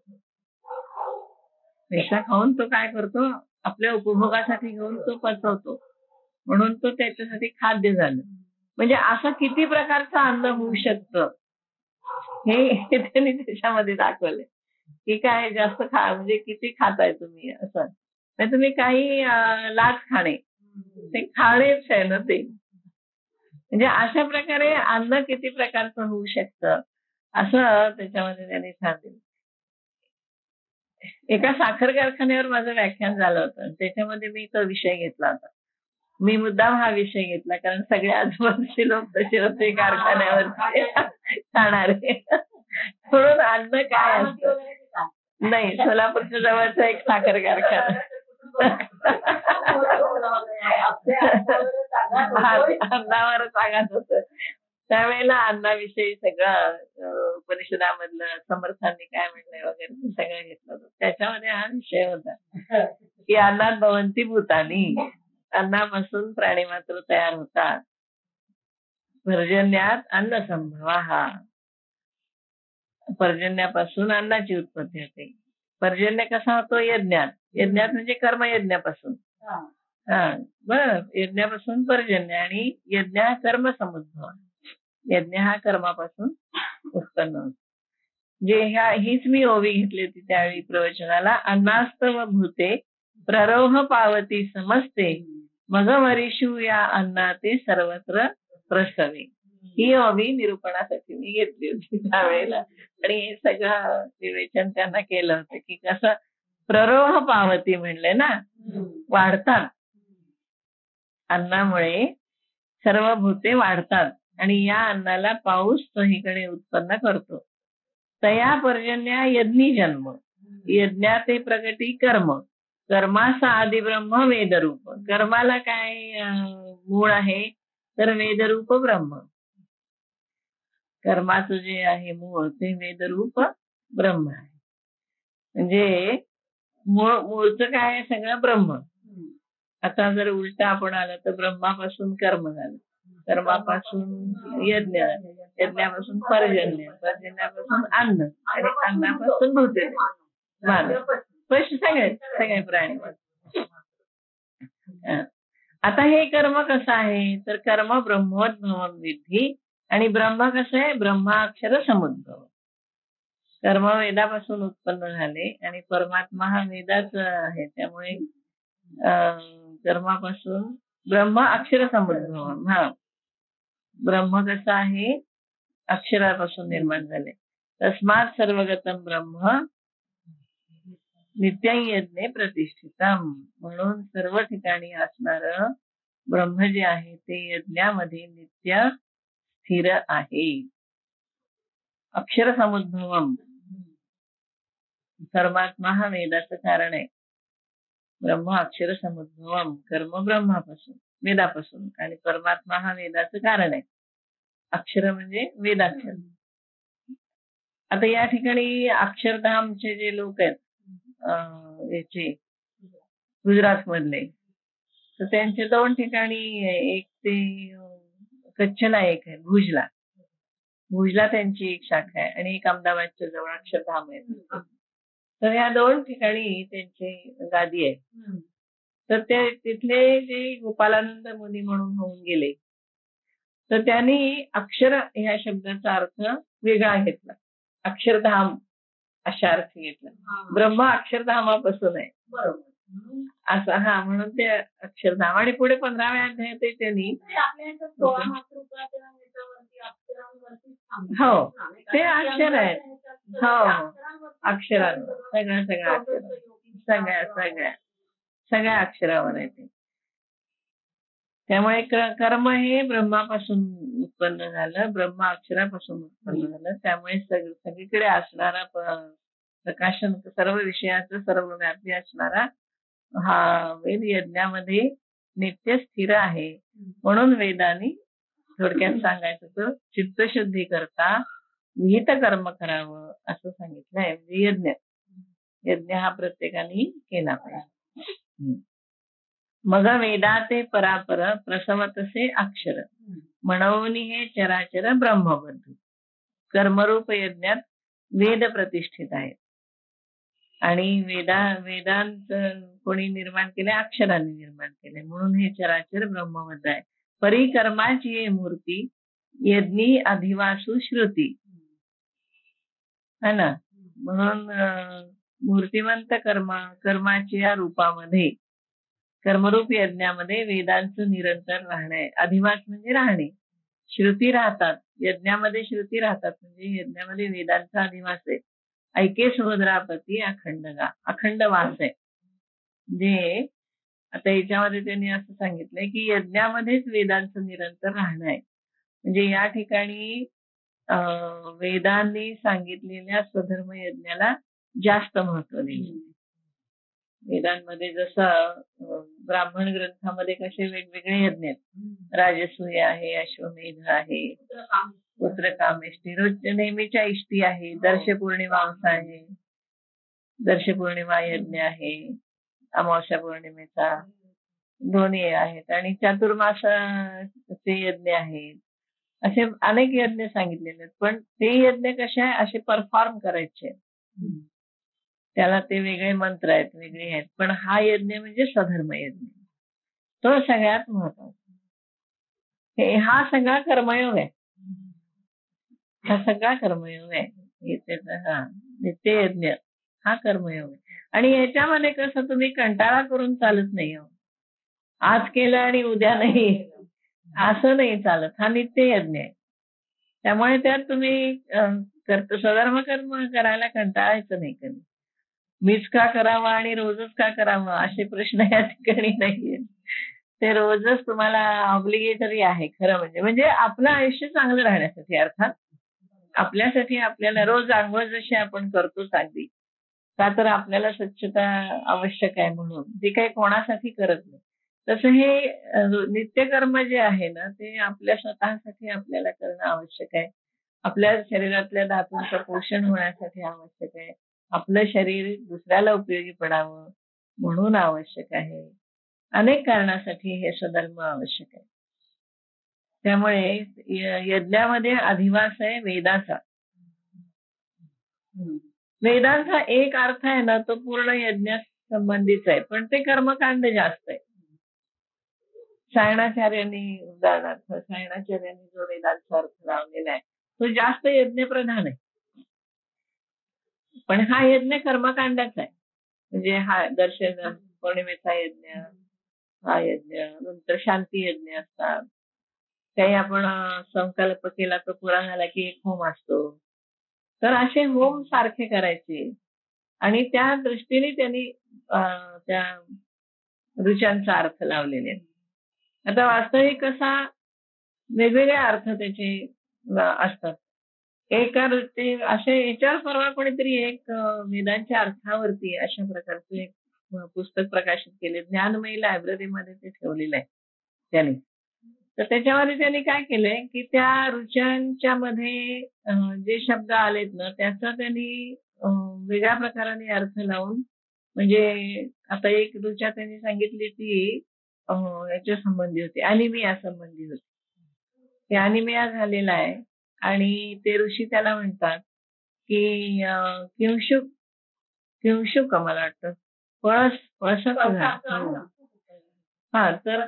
पैसा खाऊन तो काय करतो, आपल्या उपभोगासाठी घेऊन तो पचवतो. म्हणून तो त्याच्यासाठी खाद्य झालं. म्हणजे असं किती प्रकारचं अन्न होऊ शकतं हे त्यांनी त्याच्यामध्ये दाखवलंय की काय जास्त म्हणजे किती खाताय तुम्ही असं. नाही तुम्ही काही लाच खाणे ते खाणेच आहे ना ते. म्हणजे अशा प्रकारे अन्न किती प्रकारचं होऊ शकतं असं त्याच्यामध्ये त्यांनी सांगितलं. एका साखर कारखान्यावर माझं व्याख्यान झालं होतं. त्याच्यामध्ये मी तो विषय घेतला होता. मी मुद्दाम हा विषय घेतला कारण सगळे आजूबाजूचे लोक तसे होते कारखान्यावर खाणारे. म्हणून अन्न काय असतं. नाही, सोलापूरच्या जवळचा एक साखर कारखाना. अन्नावरच आघात होत. त्यावेळेला अन्नाविषयी सगळं उपनिषदामधलं समर्थांनी काय म्हणलंय वगैरे ते सगळं घेतलं होतं. त्याच्यामध्ये हा विषय होता की अन्नात भवन्ति भूतानी, अन्नापासून प्राणी मात्र तयार होतात. पर्जन्यात अन्न संभवा, पर्जन्यापासून अन्नाची उत्पत्ती होते. पर्जन्य कसा होतो? यज्ञात. यज्ञात म्हणजे कर्मयज्ञापासून. बर, यज्ञापासून पर्जन्य आणि यज्ञ हा कर्म समुद्भव. यज्ञ हा कर्मापासून उत्पन्न होतो. जे हीच मी ओवी घेतली होती त्यावेळी प्रवचनाला. अन्नास्तव भूते प्ररोह पावती समजते, मग वरिषू या अन्नाते सर्वत्र प्रसवे. ही ओवी निरूपणासाठी मी घेतली होती त्यावेळेला. आणि हे सगळं विवेचन त्यांना केलं होतं की कसं प्ररोह पावती म्हणले ना, वाढतात. अन्नामुळे सर्व भूते वाढतात आणि या अन्नाला पाऊस सहीकडे उत्पन्न करतो. तया पर्जन्या यज्ञी जन्म, यज्ञाते प्रगती कर्म, कर्माचा आदि ब्रह्म वेदरूप. कर्माला काय मूळ आहे तर वेदरूप ब्रह्म. कर्माचं जे आहे मूळ ते वेदरूप ब्रह्म आहे. म्हणजे मूळचं काय आहे? सगळं ब्रह्म. आता जर उलट आपण आलं तर ब्रह्मापासून कर्म झालं, कर्मापासून यज्ञ, यज्ञापासून पर्जन्य, पर्जन्यापासून अन्न आणि अन्नापासून भूते मानव, सगळे प्राणी. आता हे कर्म कसं आहे तर कर्म ब्रह्मोद्भवम विद्धी. आणि ब्रह्म कसं आहे? ब्रह्माक्षर समुद्भव. कर्म वेदापासून उत्पन्न झाले आणि परमात्मा हा वेदाच आहे. त्यामुळे कर्मापासून ब्रह्म अक्षर समुद्भव. ब्रह्म कसं आहे? अक्षरापासून निर्माण झाले. तस्मात सर्वगतम ब्रह्म नित्यं यज्ञे प्रतिष्ठितम. म्हणून सर्व ठिकाणी असणार ब्रह्म जे आहे ते यज्ञामध्ये नित्य स्थिर आहे. अक्षर समुद्भवम. परमात्मा हा वेदाचं कारण आहे. ब्रह्म अक्षर समुद्भवम, कर्म ब्रह्मापासून वेदापासून आणि परमात्मा हा वेदाचं कारण आहे. अक्षर म्हणजे वेदाक्षर. आता या ठिकाणी अक्षरधामचे जे लोक आहेत याचे गुजरात मधले, तर त्यांचे 2 ठिकाणी, एक ते कच्छला, एक आहे भुजला. भुजला त्यांची एक शाखा आहे आणि एक अहमदाबादच्या जवळ अक्षरधाम आहे. तर या 2 ठिकाणी त्यांची गादी आहे. तर ते तिथले जे गोपालानंद मुनी म्हणून होऊन गेले, तर त्यांनी अक्षर ह्या शब्दाचा अर्थ वेगळा घेतला. अक्षरधाम अशा अर्थ घेतला. ब्रह्म अक्षरधामापासून आहे असं. म्हणून ते अक्षरधाम. आणि पुढे 15व्या अध्यायात त्यांनी हो ते अक्षर आहेत. हो अक्षरांवर सगळ्या अक्षरावर आहे ते. त्यामुळे कर्म हे ब्रह्मापासून उत्पन्न झालं, ब्रह्म अक्षरापासून उत्पन्न झालं. त्यामुळे सगळीकडे असणारा प्रकाशन, सर्व विषयाचं सर्वव्यापी असणारा हा वेद यज्ञामध्ये नित्य स्थिर आहे. म्हणून वेदांनी थोडक्यात सांगायचं तर चित्तशुद्धी करता विहित कर्म करावं असं सांगितलंय. म्हणजे यज्ञ हा प्रत्येकाने केला पाहिजे. मग वेदाते परापर प्रसवतसे अक्षर, म्हणून हे चराचर ब्रह्मबंधू. कर्मरूप यज्ञात वेद प्रतिष्ठित आहेत. आणि वेदांत कोणी निर्माण केले? अक्षरांनी निर्माण केले. म्हणून हे चराचर ब्रह्मवत आहे. परिकर्माची ये मूर्ती, यज्ञी अधिवासू श्रुती. है ना? म्हणून मूर्तिमंत कर्माच्या रूपामध्ये, कर्मरूप यज्ञामध्ये वेदांचं निरंतर राहणे. अधिवास म्हणजे राहणे. श्रुती राहतात यज्ञामध्ये, श्रुती राहतात म्हणजे यज्ञामध्ये वेदांचा अधिवास आहे. ऐके सहोदरापती अखंड वास आहे. म्हणजे आता याच्यामध्ये त्यांनी असं सांगितलंय की यज्ञामध्येच वेदांचं निरंतर राहणं आहे. म्हणजे या ठिकाणी वेदांनी सांगितलेल्या स्वधर्म यज्ञाला जास्त महत्व दिले. वेदांमध्ये जसं ब्राह्मण ग्रंथामध्ये कसे वेगवेगळे यज्ञ आहेत. राजसूय आहे, अश्वमेध आहे, पुत्रकामेष्टी, रोजच्या नेहमीच्या इष्टी आहे, दर्शपौर्णिमांस आहे, दर्शपौर्णिमा यज्ञ आहे, अमावस्या पौर्णिमेचा दोन्ही आहेत, आणि चातुर्मासाचे यज्ञ आहेत. असे अनेक यज्ञ सांगितलेले आहेत. पण ते यज्ञ कसे आहे, असे परफॉर्म करायचे, त्याला ते वेगळे मंत्र आहेत, वेगळे आहेत. पण हा यज्ञ म्हणजे स्वधर्म यज्ञ, तो सगळ्यात महत्वाचा. हा सगळा कर्मयोग आहे. हा सगळा कर्मयोग आहे. नित्य यज्ञ हा कर्मयोग आहे. आणि याच्यामध्ये कसं तुम्ही कंटाळा करून चालत नाही. आज केलं आणि उद्या नाही असं नाही चालत. हा नित्य यज्ञ आहे. त्यामुळे त्यात तुम्ही स्वधर्म कर्म करायला कंटाळायचं नाही कधी. मीच का करावा आणि रोजच का करावा असे प्रश्न या ठिकाणी नाहीये. ते रोजच तुम्हाला ऑब्लिगेटरी आहे खरं म्हणजे आपलं आयुष्य चांगलं राहण्यासाठी. अर्थात आपल्यासाठी आपल्याला रोज आंघोळ जशी आपण करतोच अगदी, का तर आपल्याला स्वच्छता आवश्यक आहे म्हणून, जे काही कोणासाठी करत नाही. तसं हे नित्यकर्म जे आहे ना, ते आपल्या स्वतःसाठी आपल्याला करणं आवश्यक आहे. आपल्या शरीरातल्या धातूंचं पोषण होण्यासाठी आवश्यक आहे. आपलं शरीर दुसऱ्याला उपयोगी पडावं म्हणून आवश्यक आहे. अनेक कारणासाठी हे स्वधर्म आवश्यक आहे. त्यामुळे यज्ञामध्ये अधिवास आहे वेदाचा. वेदांचा एक अर्थ आहे ना, तो पूर्ण यज्ञ संबंधीच आहे, पण ते कर्मकांड जास्त आहे. सायणाचार्यांनी उदाहरणार्थ जो वेदांचा अर्थ लावलेला आहे तो जास्त यज्ञप्रधान आहे. पण हा यज्ञ कर्मकांडाचा आहे. म्हणजे हा दर्शन पौर्णिमेचा यज्ञ, हा यज्ञ, नंतर शांती यज्ञ असतात. काही आपण संकल्प केला तो पुरा झाला की एक होम असतो. तर असे होम सारखे करायचे, आणि त्या दृष्टीने त्यांनी त्या ऋचांचा अर्थ लावलेले आहेत. आता वास्तविक कसा वेगवेगळे अर्थ त्याचे असतात. एका ते असे याच्यावर परवा कोणीतरी एक वेदांच्या अर्थावरती अशा प्रकारचं एक पुस्तक प्रकाशित केले. ज्ञानमयी लायब्ररीमध्ये ते ठेवलेलं आहे त्यांनी. तर त्याच्यामध्ये त्यांनी काय केलंय की त्या ऋचांच्या मध्ये जे शब्द आलेत ना, त्याचा त्यांनी वेगळ्या प्रकाराने अर्थ लावून, म्हणजे आता एक ऋचा त्यांनी सांगितली ती याच्या संबंधी होती, अॅनिमिया संबंधी होती. ते अॅनिमिया झालेला आहे आणि ते ऋषी त्याला म्हणतात की किंशुक मला वाटतं पळसक हा. तर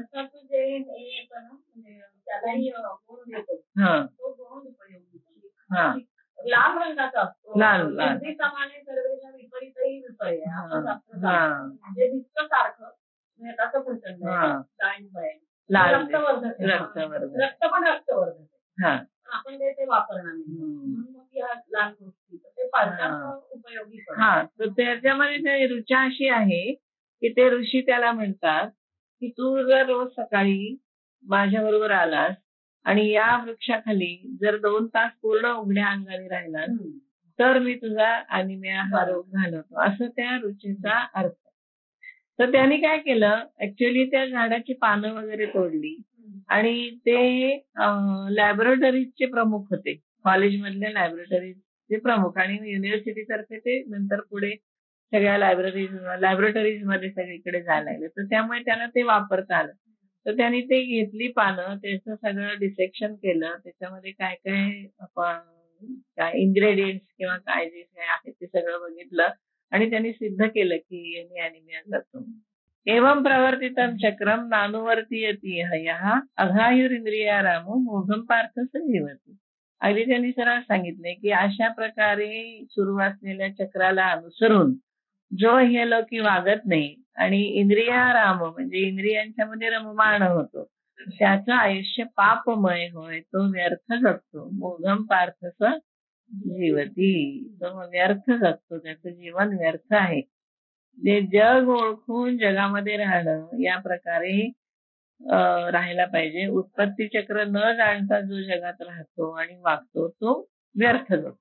लाल रंगाचा असतो, लाल प्रमाणे सर्वेला विपरीतही विपर्य म्हणजे दिसतं सारखं रक्त पण रक्तवर्धक आहे. आपण ते वापरणार नाही म्हणून मग या लाल गोष्टी ते उपयोगी. हा, तर त्याच्यामध्ये ऋचा अशी आहे की ते ऋषी त्याला म्हणतात की तू जर रोज सकाळी माझ्या बरोबर आलास आणि या वृक्षाखाली जर 2 तास पूर्ण उघड्या अंगाने राहिलास तर मी तुझा अॅनिमिया हा रोग घालवतो, असं त्या ऋषीचा अर्थ. तर त्यांनी काय केलं, ऍक्च्युअली त्या झाडाची पानं वगैरे तोडली आणि ते लॅबोरेटरीजचे प्रमुख होते, कॉलेजमधल्या लॅबोरेटरीजचे प्रमुख, आणि युनिव्हर्सिटी तर्फे ते नंतर पुढे सगळ्या लॅबोरेटरीज मध्ये सगळीकडे जायला लागले. तर त्यामुळे त्यांना ते वापरता आलं. तर त्यांनी ते घेतली पानं, त्याचं सगळं डिसेक्शन केलं, त्याच्यामध्ये काय काय इन्ग्रेडियंट्स किंवा काय जे काय आहे ते सगळं बघितलं आणि त्यांनी सिद्ध केलं की यांनी अनिमिया जातो. एवं प्रवर्तितं चक्रम नानुवर्तीयती हयः अघायुरिंद्रिया रामो मोघम पार्थ स जीवती. अगदी त्यांनी सरळ सांगितले की अशा प्रकारे सुरू असलेल्या चक्राला अनुसरून जो हे लोकी वागत नाही आणि इंद्रियाराम म्हणजे इंद्रियांच्या मध्ये रममाण होतो, त्याचं आयुष्य पापमय होय, तो व्यर्थ जगतो. मोघम पार्थस जीवती, तो व्यर्थ जगतो, त्याचं जीवन व्यर्थ आहे. जे जग ओळखून जगामध्ये राहणं या प्रकारे राहायला पाहिजे. उत्पत्ती चक्र न जाणता जो जगात राहतो आणि वागतो तो व्यर्थ जगतो.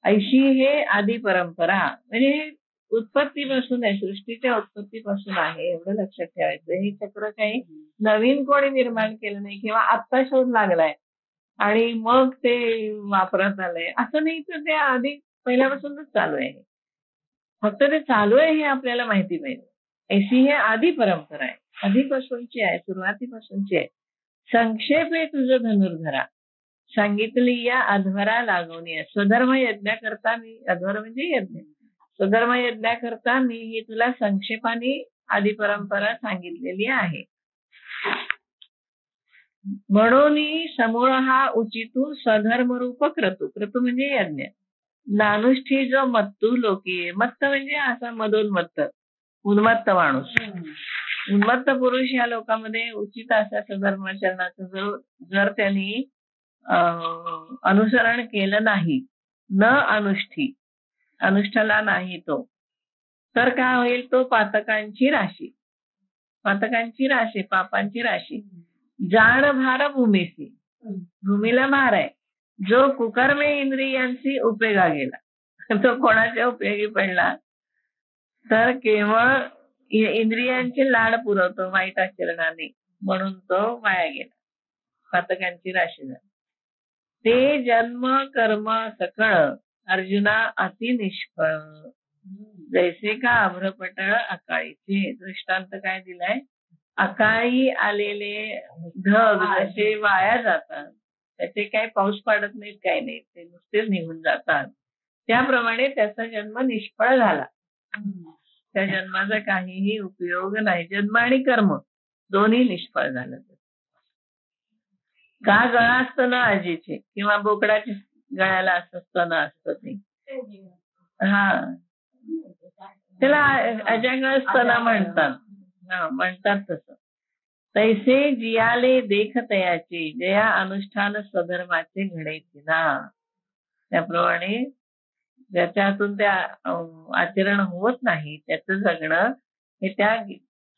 ऐशी हे आदी परंपरा म्हणजे उत्पत्तीपासून आहे, सृष्टीच्या उत्पत्तीपासून आहे, एवढं लक्षात ठेवायचं. हे चक्र काही नवीन कोणी निर्माण केलं नाही किंवा आत्ता शोध लागलाय आणि मग ते वापरात आलंय असं नाही, तर ते आधी पहिल्यापासूनच चालू आहे. फक्त ते चालू आहे हे आपल्याला माहिती पाहिजे. ऐशी हे आधी परंपरा आहे, आधीपासूनची आहे, सुरुवातीपासूनची आहे. संक्षेपे तुझं धनुर्धरा सांगितली या अध्वरा लागवणी. स्वधर्म यज्ञाकरता मी, अध्वर म्हणजे यज्ञ, स्वधर्म यज्ञाकरता मी ही तुला संक्षेपाने आधी परंपरा सांगितलेली आहे. म्हणून समूळ हा उचितू स्वधर्मरूप क्रतू. क्रतू म्हणजे यज्ञ. नानुष्ठी जो मत्तू लोकी, मत्त म्हणजे असा मदोन्मत्त उन्मत्त माणूस, उन्मत्त पुरुष या लोकांमध्ये उचित अशा स्वधर्माचरणाचं जर त्यांनी अनुसरण केलं नाही, न अनुष्ठी, अनुष्ठाला नाही तो, तर काय होईल, तो पातकांची राशी, पातकांची राशी, पापांची राशी. जाण भार भूमीसी, भूमीला भार आहे. जो कुकर्मे इंद्रियांची उपयोगा गेला, तो कोणाच्या उपयोगी पडला, तर केवळ इंद्रियांचे लाड पुरवतो वाईट आचरणाने, म्हणून तो वाया गेला, पातकांची राशी झाली. ते जन्म कर्म सकळ अर्जुना अति निष्फळ, जैसे का आभ्रपटळ अकाळीचे. दृष्टांत काय दिलाय, अकाळी आलेले ढग जसे वाया जातात, त्याचे काही पाऊस पाडत नाहीत, काही नाही, ते नुसतेच निघून जातात, त्याप्रमाणे त्याचा जन्म निष्फळ झाला. त्या जन्माचा काहीही उपयोग नाही. जन्म आणि कर्म दोन्ही निष्फळ झालं. का गळा असतं ना आजीचे किंवा बोकडाच्या गळ्याला असं स्तन असतं ते, हा, त्याला अजंगळ स्तन म्हणतात, म्हणतात तसं. तैसे जियाले देख तयाचे जया अनुष्ठान स्वधर्माचे घडायचे ना, त्याप्रमाणे ज्याच्या त्या आचरण होत नाही त्याचं जगणं हे त्या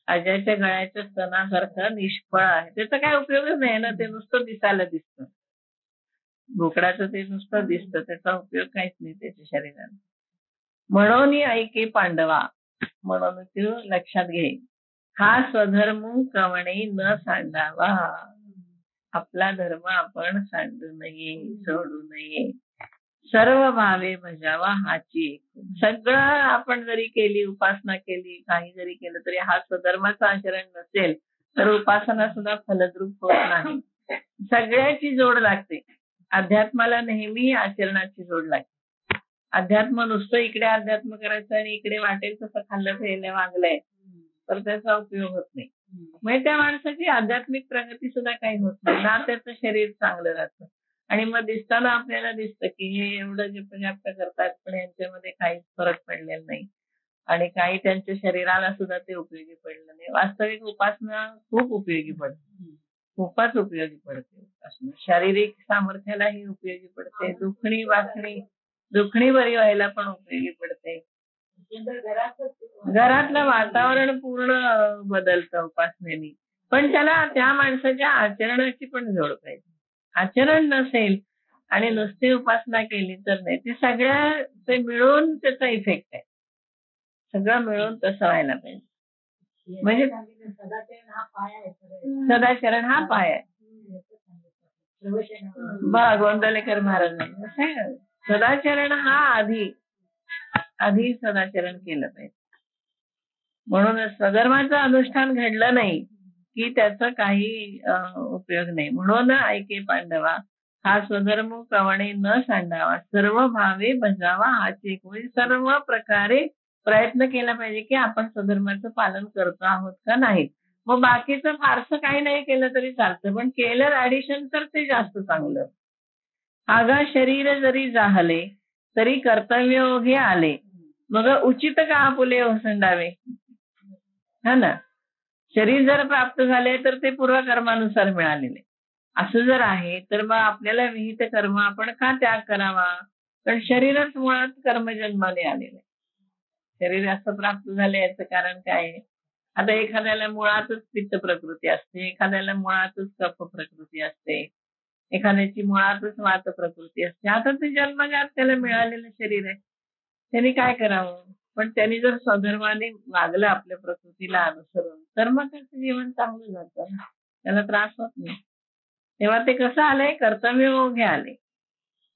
अजयाच्या गळ्याच्या स्तनासारखं निष्फळ आहे. त्याचा काय उपयोगच नाही ना, ते नुसतं दिसायला दिसतं. बोकडाचं ते नुसतं दिसतं, त्याचा उपयोग काहीच नाही त्याच्या शरीराला. म्हणून ऐके पांडवा, म्हणून तू लक्षात घे, हा स्वधर्म कवणे न सांडावा. आपला धर्म आपण सांडू नये, सोडू नये. सर्व भावे भजावा हाची. सगळं आपण जरी केली, उपासना केली, काही जरी केलं तरी हा स्वधर्माचं आचरण नसेल तर उपासना सुद्धा फलद्रूप होत नाही. सगळ्याची जोड लागते. अध्यात्माला नेहमी आचरणाची जोड लागते. अध्यात्म नुसतं इकडे अध्यात्म करायचं आणि इकडे वाटेल तसं खाल्लं फेरलं वागलंय तर त्याचा उपयोग होत नाही. म्हणजे त्या माणसाची आध्यात्मिक प्रगती सुद्धा काही होत नाही ना, त्याचं शरीर चांगलं राहतं. आणि मग दिसताना आपल्याला दिसतं की हे एवढं जे जास्त करतात पण यांच्यामध्ये काहीच फरक पडलेला नाही आणि काही त्यांच्या शरीराला सुद्धा ते उपयोगी पडलं नाही. वास्तविक उपासना खूप उपयोगी पडते, खूपच उपयोगी पडते उपासना. शारीरिक सामर्थ्यालाही उपयोगी पडते, दुखणी बरी व्हायला पण उपयोगी पडते. घरातलं वातावरण पूर्ण बदलतं उपासनेने. पण त्याला त्या माणसाच्या आचरणाची पण जोड पाहिजे. आचरण नसेल आणि नुसती उपासना केली तर नाही, ते सगळ्या ते मिळून त्याचा इफेक्ट आहे. सगळं मिळून तसं व्हायला पाहिजे. म्हणजे सदाचरण हा पाय आहे. गोंदवलेकर महाराजांनी सदाचरण हा आधी सदाचरण केलं पाहिजे. म्हणून स्वधर्माचं अनुष्ठान घडलं नाही की त्याचा काही उपयोग नाही. म्हणून ऐके पांडवा, हा स्वधर्म कवणे न सांडावा, सर्व भावे बजावा हाच एक. म्हणजे सर्व प्रकारे प्रयत्न केला पाहिजे की आपण स्वधर्माचं पालन करतो आहोत का नाही. मग बाकीचं फारसं काही नाही केलं तरी चालतं, पण केलं ऍडिशन तर ते जास्त चांगलं. आगा शरीर जरी जाहले तरी कर्तव्य ओघे आले, मग उचित का आपुले ओसंडावे. हा ना. शरीर जर प्राप्त झाले तर ते पूर्वकर्मानुसार मिळालेले. असं जर आहे तर मग आपल्याला विहित कर्म आपण का त्याग करावा. कारण शरीरच मुळात कर्मजन्माने आलेलं आहे. शरीर असं प्राप्त झालं याचं कारण काय आहे. आता एखाद्याला मुळातच पित्त प्रकृती असते, एखाद्याला मुळातच कफ प्रकृती असते, एखाद्याची मुळातच वात प्रकृती असते. आता ते जन्मजात त्याला मिळालेलं शरीर आहे, त्यांनी काय करावं. पण त्यांनी जर स्वधर्माने वागलं आपल्या प्रकृतीला अनुसरून तर मग त्याचं जीवन चांगलं जातं ना, त्याला त्रास होत नाही. तेव्हा ते कसं आलंय, कर्तव्य ओघे आले.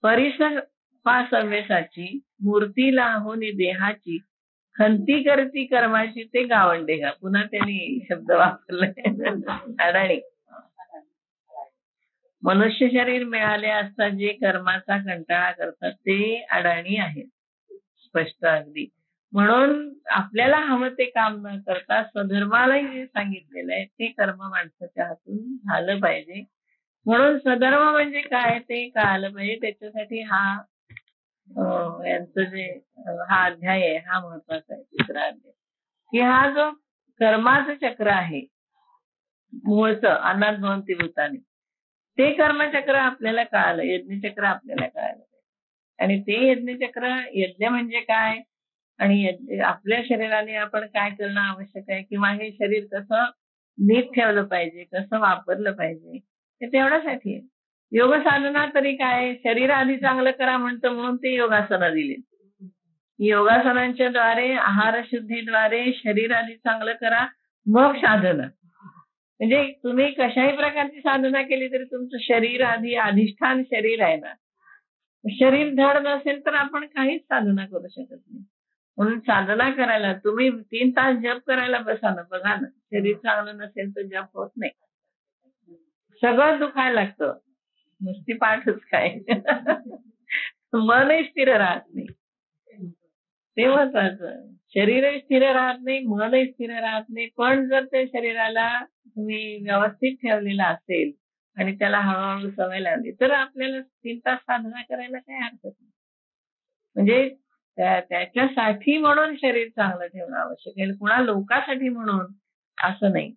परिसर पा सव्यसाची मूर्तीला होनी देहाची, खंती करती कर्माची ते गावंडे गा. पुन्हा त्यांनी शब्द वापरलाय अडाणी. मनुष्य शरीर मिळाले असता जे कर्माचा कंटाळा करतात ते अडाणी आहेत. स्पष्ट अगदी. म्हणून आपल्याला हवं ते काम न करता स्वधर्मालाही जे सांगितलेलं आहे ते कर्म माणसाच्या हातून झालं पाहिजे. म्हणून स्वधर्म म्हणजे काय ते कळालं पाहिजे. त्याच्यासाठी यांचं जे हा अध्याय आहे हा महत्वाचा आहे, तिसरा अध्याय. की हा जो कर्माचं चक्र आहे मूळचं अन्नात भवन्ति भूतानि, ते कर्मचक्र आपल्याला कळालं, यज्ञचक्र आपल्याला कळालं. आणि ते यज्ञचक्र, यज्ञ म्हणजे काय आणि आपल्या शरीराने आपण काय करणं आवश्यक आहे, किंवा हे शरीर कसं नीट ठेवलं पाहिजे, कसं वापरलं पाहिजे, ते तेवढ्यासाठी आहे. योग साधना तरी काय, शरीर आधी चांगलं करा म्हणतं म्हणून ते योगासनं दिली. योगासनांच्या द्वारे, आहार शुद्धीद्वारे शरीर आधी चांगलं करा, मग साधना. म्हणजे तुम्ही कशाही प्रकारची साधना केली तरी तुमचं शरीर आधी, अधिष्ठान शरीर आहे ना. शरीर धड नसेल तर आपण काहीच साधना करू शकत नाही. म्हणून साधना करायला तुम्ही 3 तास जप करायला बसा ना, बघा ना, शरीर चांगलं नसेल तर जप होत नाही. सगळं दुखायला लागतं, नुसती पाठच काय. मनही स्थिर राहत नाही, ते महत्वाचं. शरीरही स्थिर राहत नाही, मनही स्थिर राहत नाही. पण जर त्या शरीराला तुम्ही व्यवस्थित ठेवलेलं असेल आणि त्याला हळूहळू सवय लावली तर आपल्याला 3 तास साधना करायला काही हरकत नाही. म्हणजे त्याच्यासाठी म्हणून शरीर चांगलं ठेवणं आवश्यक आहे, कुणा लोकासाठी म्हणून असं नाही.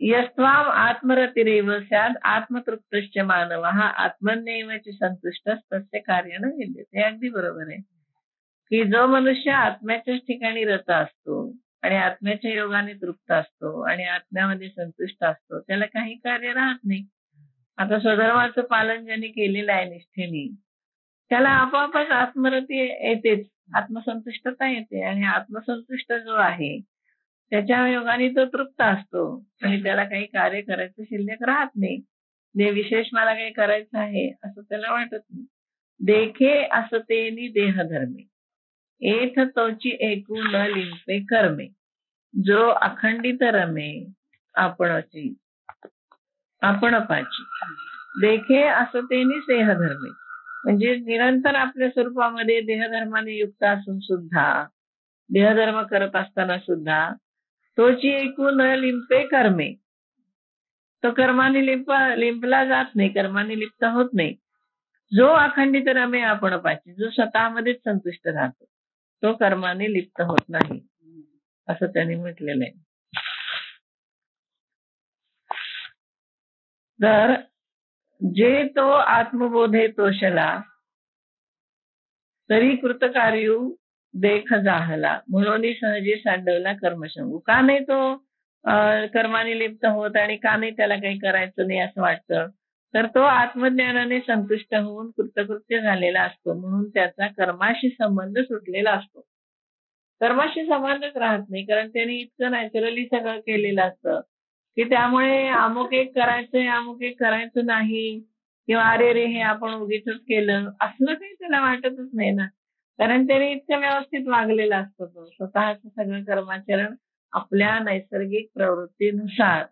यस्त्वाम आत्मरतिरेव स्याद आत्मतृप्तश्च मानवः आत्मन्येवच संतुष्टस्तस्य कार्य न विद्यते. अगदी बरोबर आहे की जो मनुष्य आत्म्याच्याच ठिकाणी रत असतो आणि आत्म्याच्या योगाने तृप्त असतो आणि आत्म्यामध्ये संतुष्ट असतो त्याला काही कार्य राहत नाही. आता स्वधर्माचं पालन ज्यांनी केलेलं आहे निष्ठेने त्याला आपोआपच आत्मरती येतेच, आत्मसंतुष्टता येते. आणि आत्मसंतुष्ट जो आहे त्याच्या योगाने तो तृप्त असतो आणि त्याला काही कार्य करायचं शिल्लक राहत नाही. जे विशेष मला काही करायचं आहे असं त्याला वाटत नाही. देखे असतेनी देहधर्मे एथ तोची एकू न लिंपे कर्मे, जो अखंडित रमे आपणची आपणपाची. देखे असतेनी देहधर्मे म्हणजे निरंतर आपल्या स्वरूपामध्ये देहधर्माने युक्त असून सुद्धा, देहधर्म करत असताना सुद्धा तोची एकू न लिंपे कर्मे, तो कर्माने लिंपला जात नाही, कर्माने लिप्त होत नाही. जो अखंडित रमे आपण पाची, जो स्वतःमध्येच संतुष्ट राहतो तो कर्माने लिप्त होत नाही असं त्यांनी म्हटलेलं आहे. तर जे तो आत्मबोधे तोषला तरी कृतकार्यू देख जाहला, म्हणून सहजी सांडवला कर्मशंभू. का नाही तो कर्माने लिप्त होत आणि का नाही त्याला काही करायचं नाही असं वाटतं, तर तो आत्मज्ञानाने संतुष्ट होऊन कृतकृत्य झालेला असतो म्हणून त्याचा कर्माशी संबंध सुटलेला असतो. कर्माशी संबंधच राहत नाही, कारण त्याने इतकं नॅचरली सगळं केलेलं असतं की त्यामुळे अमुक एक करायचंय, अमुक एक करायचं नाही, किंवा अरे रे हे आपण उगीच केलं असलं काही त्याला वाटतच नाही ना. कारण त्याने इतकं व्यवस्थित वागलेला असतो तो स्वतःच सगळं कर्माचरण आपल्या नैसर्गिक प्रवृत्तीनुसार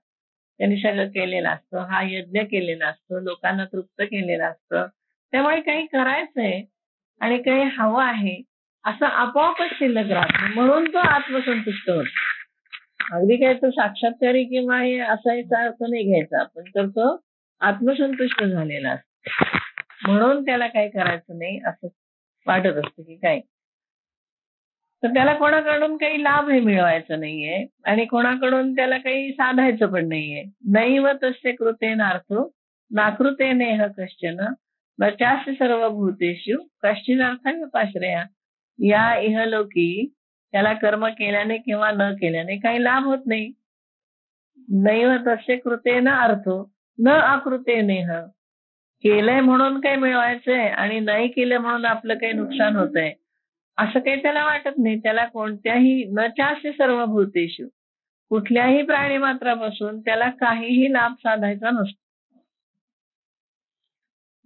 त्यांनी सगळं केलेलं असतं, हा यज्ञ केलेला असतो, लोकांना तृप्त केलेलं असतं. त्यामुळे काही करायचंय आणि काही हवं आहे असं आपोआपच शिल्लक राहतं, म्हणून तो आत्मसंतुष्ट होतो. अगदी काय तो साक्षात्कारी किंवा हे असायचा अर्थ नाही घ्यायचा आपण, तर तो आत्मसंतुष्ट झालेला असतो, म्हणून त्याला काही करायचं नाही असं वाटत असतं की काय. तर त्याला कोणाकडून काही लाभ हे मिळवायचा नाहीये आणि कोणाकडून त्याला काही साधायचं पण नाहीये. नैव तस्य कृतेनार्थो नाकृतेनेह कश्चन न चास्य सर्वभूतेषु कश्चिदर्थव्यपाश्रया. या इहलोकी त्याला कर्म केल्याने किंवा न केल्याने काही लाभ होत नाही. नैव तस्य कृतेन अर्थो न अकृतेनेह. केलंय म्हणून काही मिळवायचंय आणि नाही केलं म्हणून आपलं काही नुकसान होतंय असं काही त्याला वाटत नाही. त्याला कोणत्याही न चास्य सर्वभूतेषु कुठल्याही प्राणी मात्रापासून त्याला काहीही लाभ साधायचा नसतो.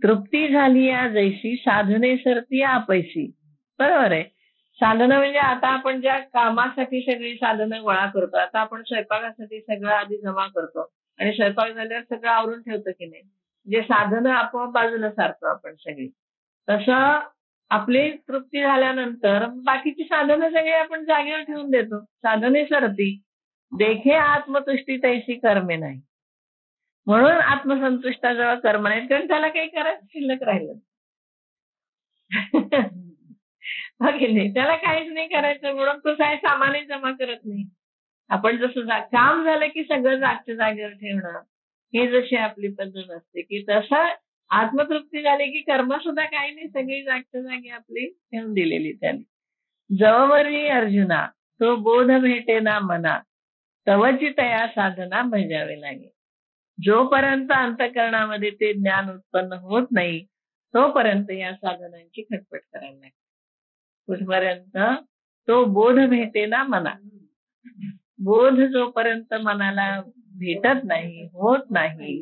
तृप्ती झाली या जैसी साधने सरती आपैसी. बरोबर आहे. साधनं म्हणजे आता आपण ज्या कामासाठी सगळी साधनं गोळा करतो, आता आपण स्वयंपाकासाठी सगळं आधी जमा करतो आणि स्वयंपाक झाल्यावर सगळं आवरून ठेवतो की नाही, जे साधनं आपोआप बाजूला सारतो आपण सगळी, तसं आपली तृप्ती झाल्यानंतर बाकीची साधनं सगळी आपण जागेवर ठेवून देतो. साधने सरती देखे आत्मतुष्टी तैसी कर्मे नाही. म्हणून आत्मसंतुष्टाजवळ कर्म नाही, कारण त्याला काही करायचं शिल्लक राहिलं. हो की नाही? त्याला काहीच नाही करायचं म्हणून तो काही सामानही जमा करत नाही. आपण जसं काम झालं की सगळं जागच्या जागेवर ठेवणं, ही जशी आपली पद्धत असते की तसं आत्मतृप्ती झाली की कर्म सुद्धा काही नाही, सगळी जागच्या जागी आपली ठेवून दिलेली त्यांनी. जववरी अर्जुना तो बोध भेटे ना मना तवची तया साधना भजावे लागे. जोपर्यंत अंतःकरणामध्ये ते ज्ञान उत्पन्न होत नाही तोपर्यंत या साधनांची खटपट करायला लागते. कुठपर्यंत? तो बोध भेटे ना मना. बोध जोपर्यंत मनाला भेटत नाही, होत नाही,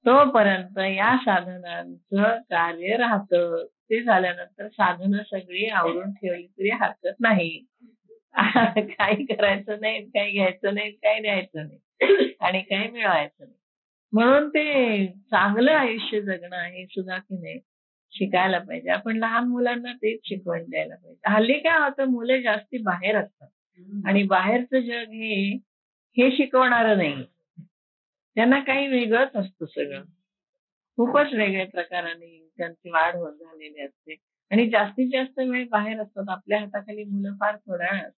तोपर्यंत या साधनांचं कार्य राहतं. ते झाल्यानंतर साधनं सगळी आवरून ठेवली तरी हरकत नाही. काही करायचं नाही, काही घ्यायचं नाही, काही द्यायचं नाही आणि काही मिळवायचं नाही. म्हणून ते चांगलं आयुष्य जगणं हे सुद्धा की नाही शिकायला पाहिजे. आपण लहान मुलांना तेच शिकवण द्यायला पाहिजे. हल्ली काय होतं, मुलं जास्ती बाहेर असतात आणि बाहेरचं जग हे शिकवणारं नाही. त्यांना काही वेगळंच असतं सगळं. खूपच वेगळ्या प्रकाराने त्यांची वाढ होत झालेली असते आणि जास्तीत जास्त वेळ बाहेर असतात. आपल्या हाताखाली मुलं फार थोड्या वेळ असतात.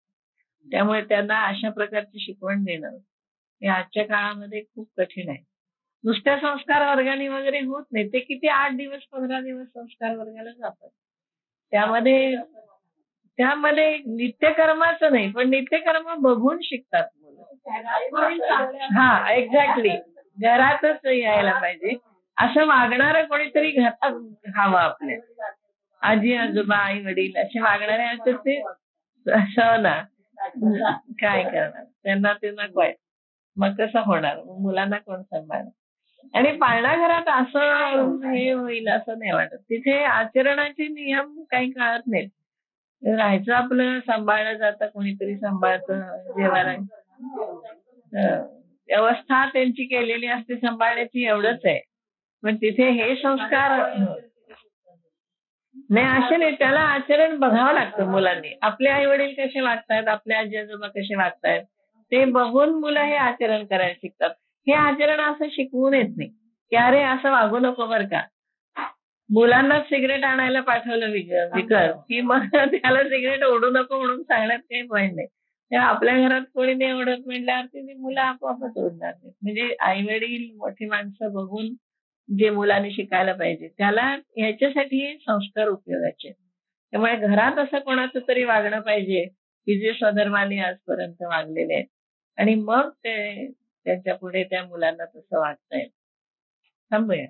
त्यामुळे त्यांना अशा प्रकारची शिकवण देणं हे आजच्या काळामध्ये खूप कठीण आहे. नुसत्या संस्कार वर्गाने वगैरे होत नाही. ते किती 8 दिवस 15 दिवस संस्कार वर्गाला जातात. त्यामध्ये नित्यकर्माचं नाही, पण नित्यकर्म बघून शिकतात मुलं. हा, एक्झॅक्टली. घरातच यायला पाहिजे असं वागणारं कोणीतरी घरात हवं आपल्या. आजी आजोबा आई वडील असे वागणारे असतात ते ना काय करणार, त्यांना ते नको आहे. मग कसं होणार, मुलांना कोण सांभाळणार. आणि पाळणा घरात असं हे होईल असं नाही वाटत. तिथे आचरणाचे नियम काही कळत नाहीत. राहायचं आपलं, सांभाळलं जातं, कोणीतरी सांभाळतं, जेवायला व्यवस्था त्यांची केलेली असते सांभाळण्याची, एवढंच आहे. पण तिथे हे संस्कार नाही, असे नाही. त्याला आचरण बघावं लागतं मुलांनी. आपले आई वडील कसे वागतायत, आपले आजी आजोबा कसे वागतायत, ते बघून मुलं हे आचरण करायला शिकतात. हे आचरण असं शिकवून येत नाही की अरे असं वागू नको बरं का. मुलांना सिगरेट आणायला पाठवलं विकत की मग त्याला सिगरेट ओढू नको म्हणून सांगण्यात काही पॉईंट नाही. तेव्हा आपल्या घरात कोणी नाही ओढत म्हटल्यावरती ती मुलं आपोआपच ओढणार नाही. म्हणजे आई वडील मोठी माणसं बघून जे मुलांनी शिकायला पाहिजे, त्याला ह्याच्यासाठी संस्कार उपयोगाचे. त्यामुळे घरात असं कोणाचं तरी वागणं पाहिजे की जे स्वधर्माने आजपर्यंत वागलेले आहेत आणि मग ते त्यांच्या पुढे त्या मुलांना तसं वागता येईल. थांबूया.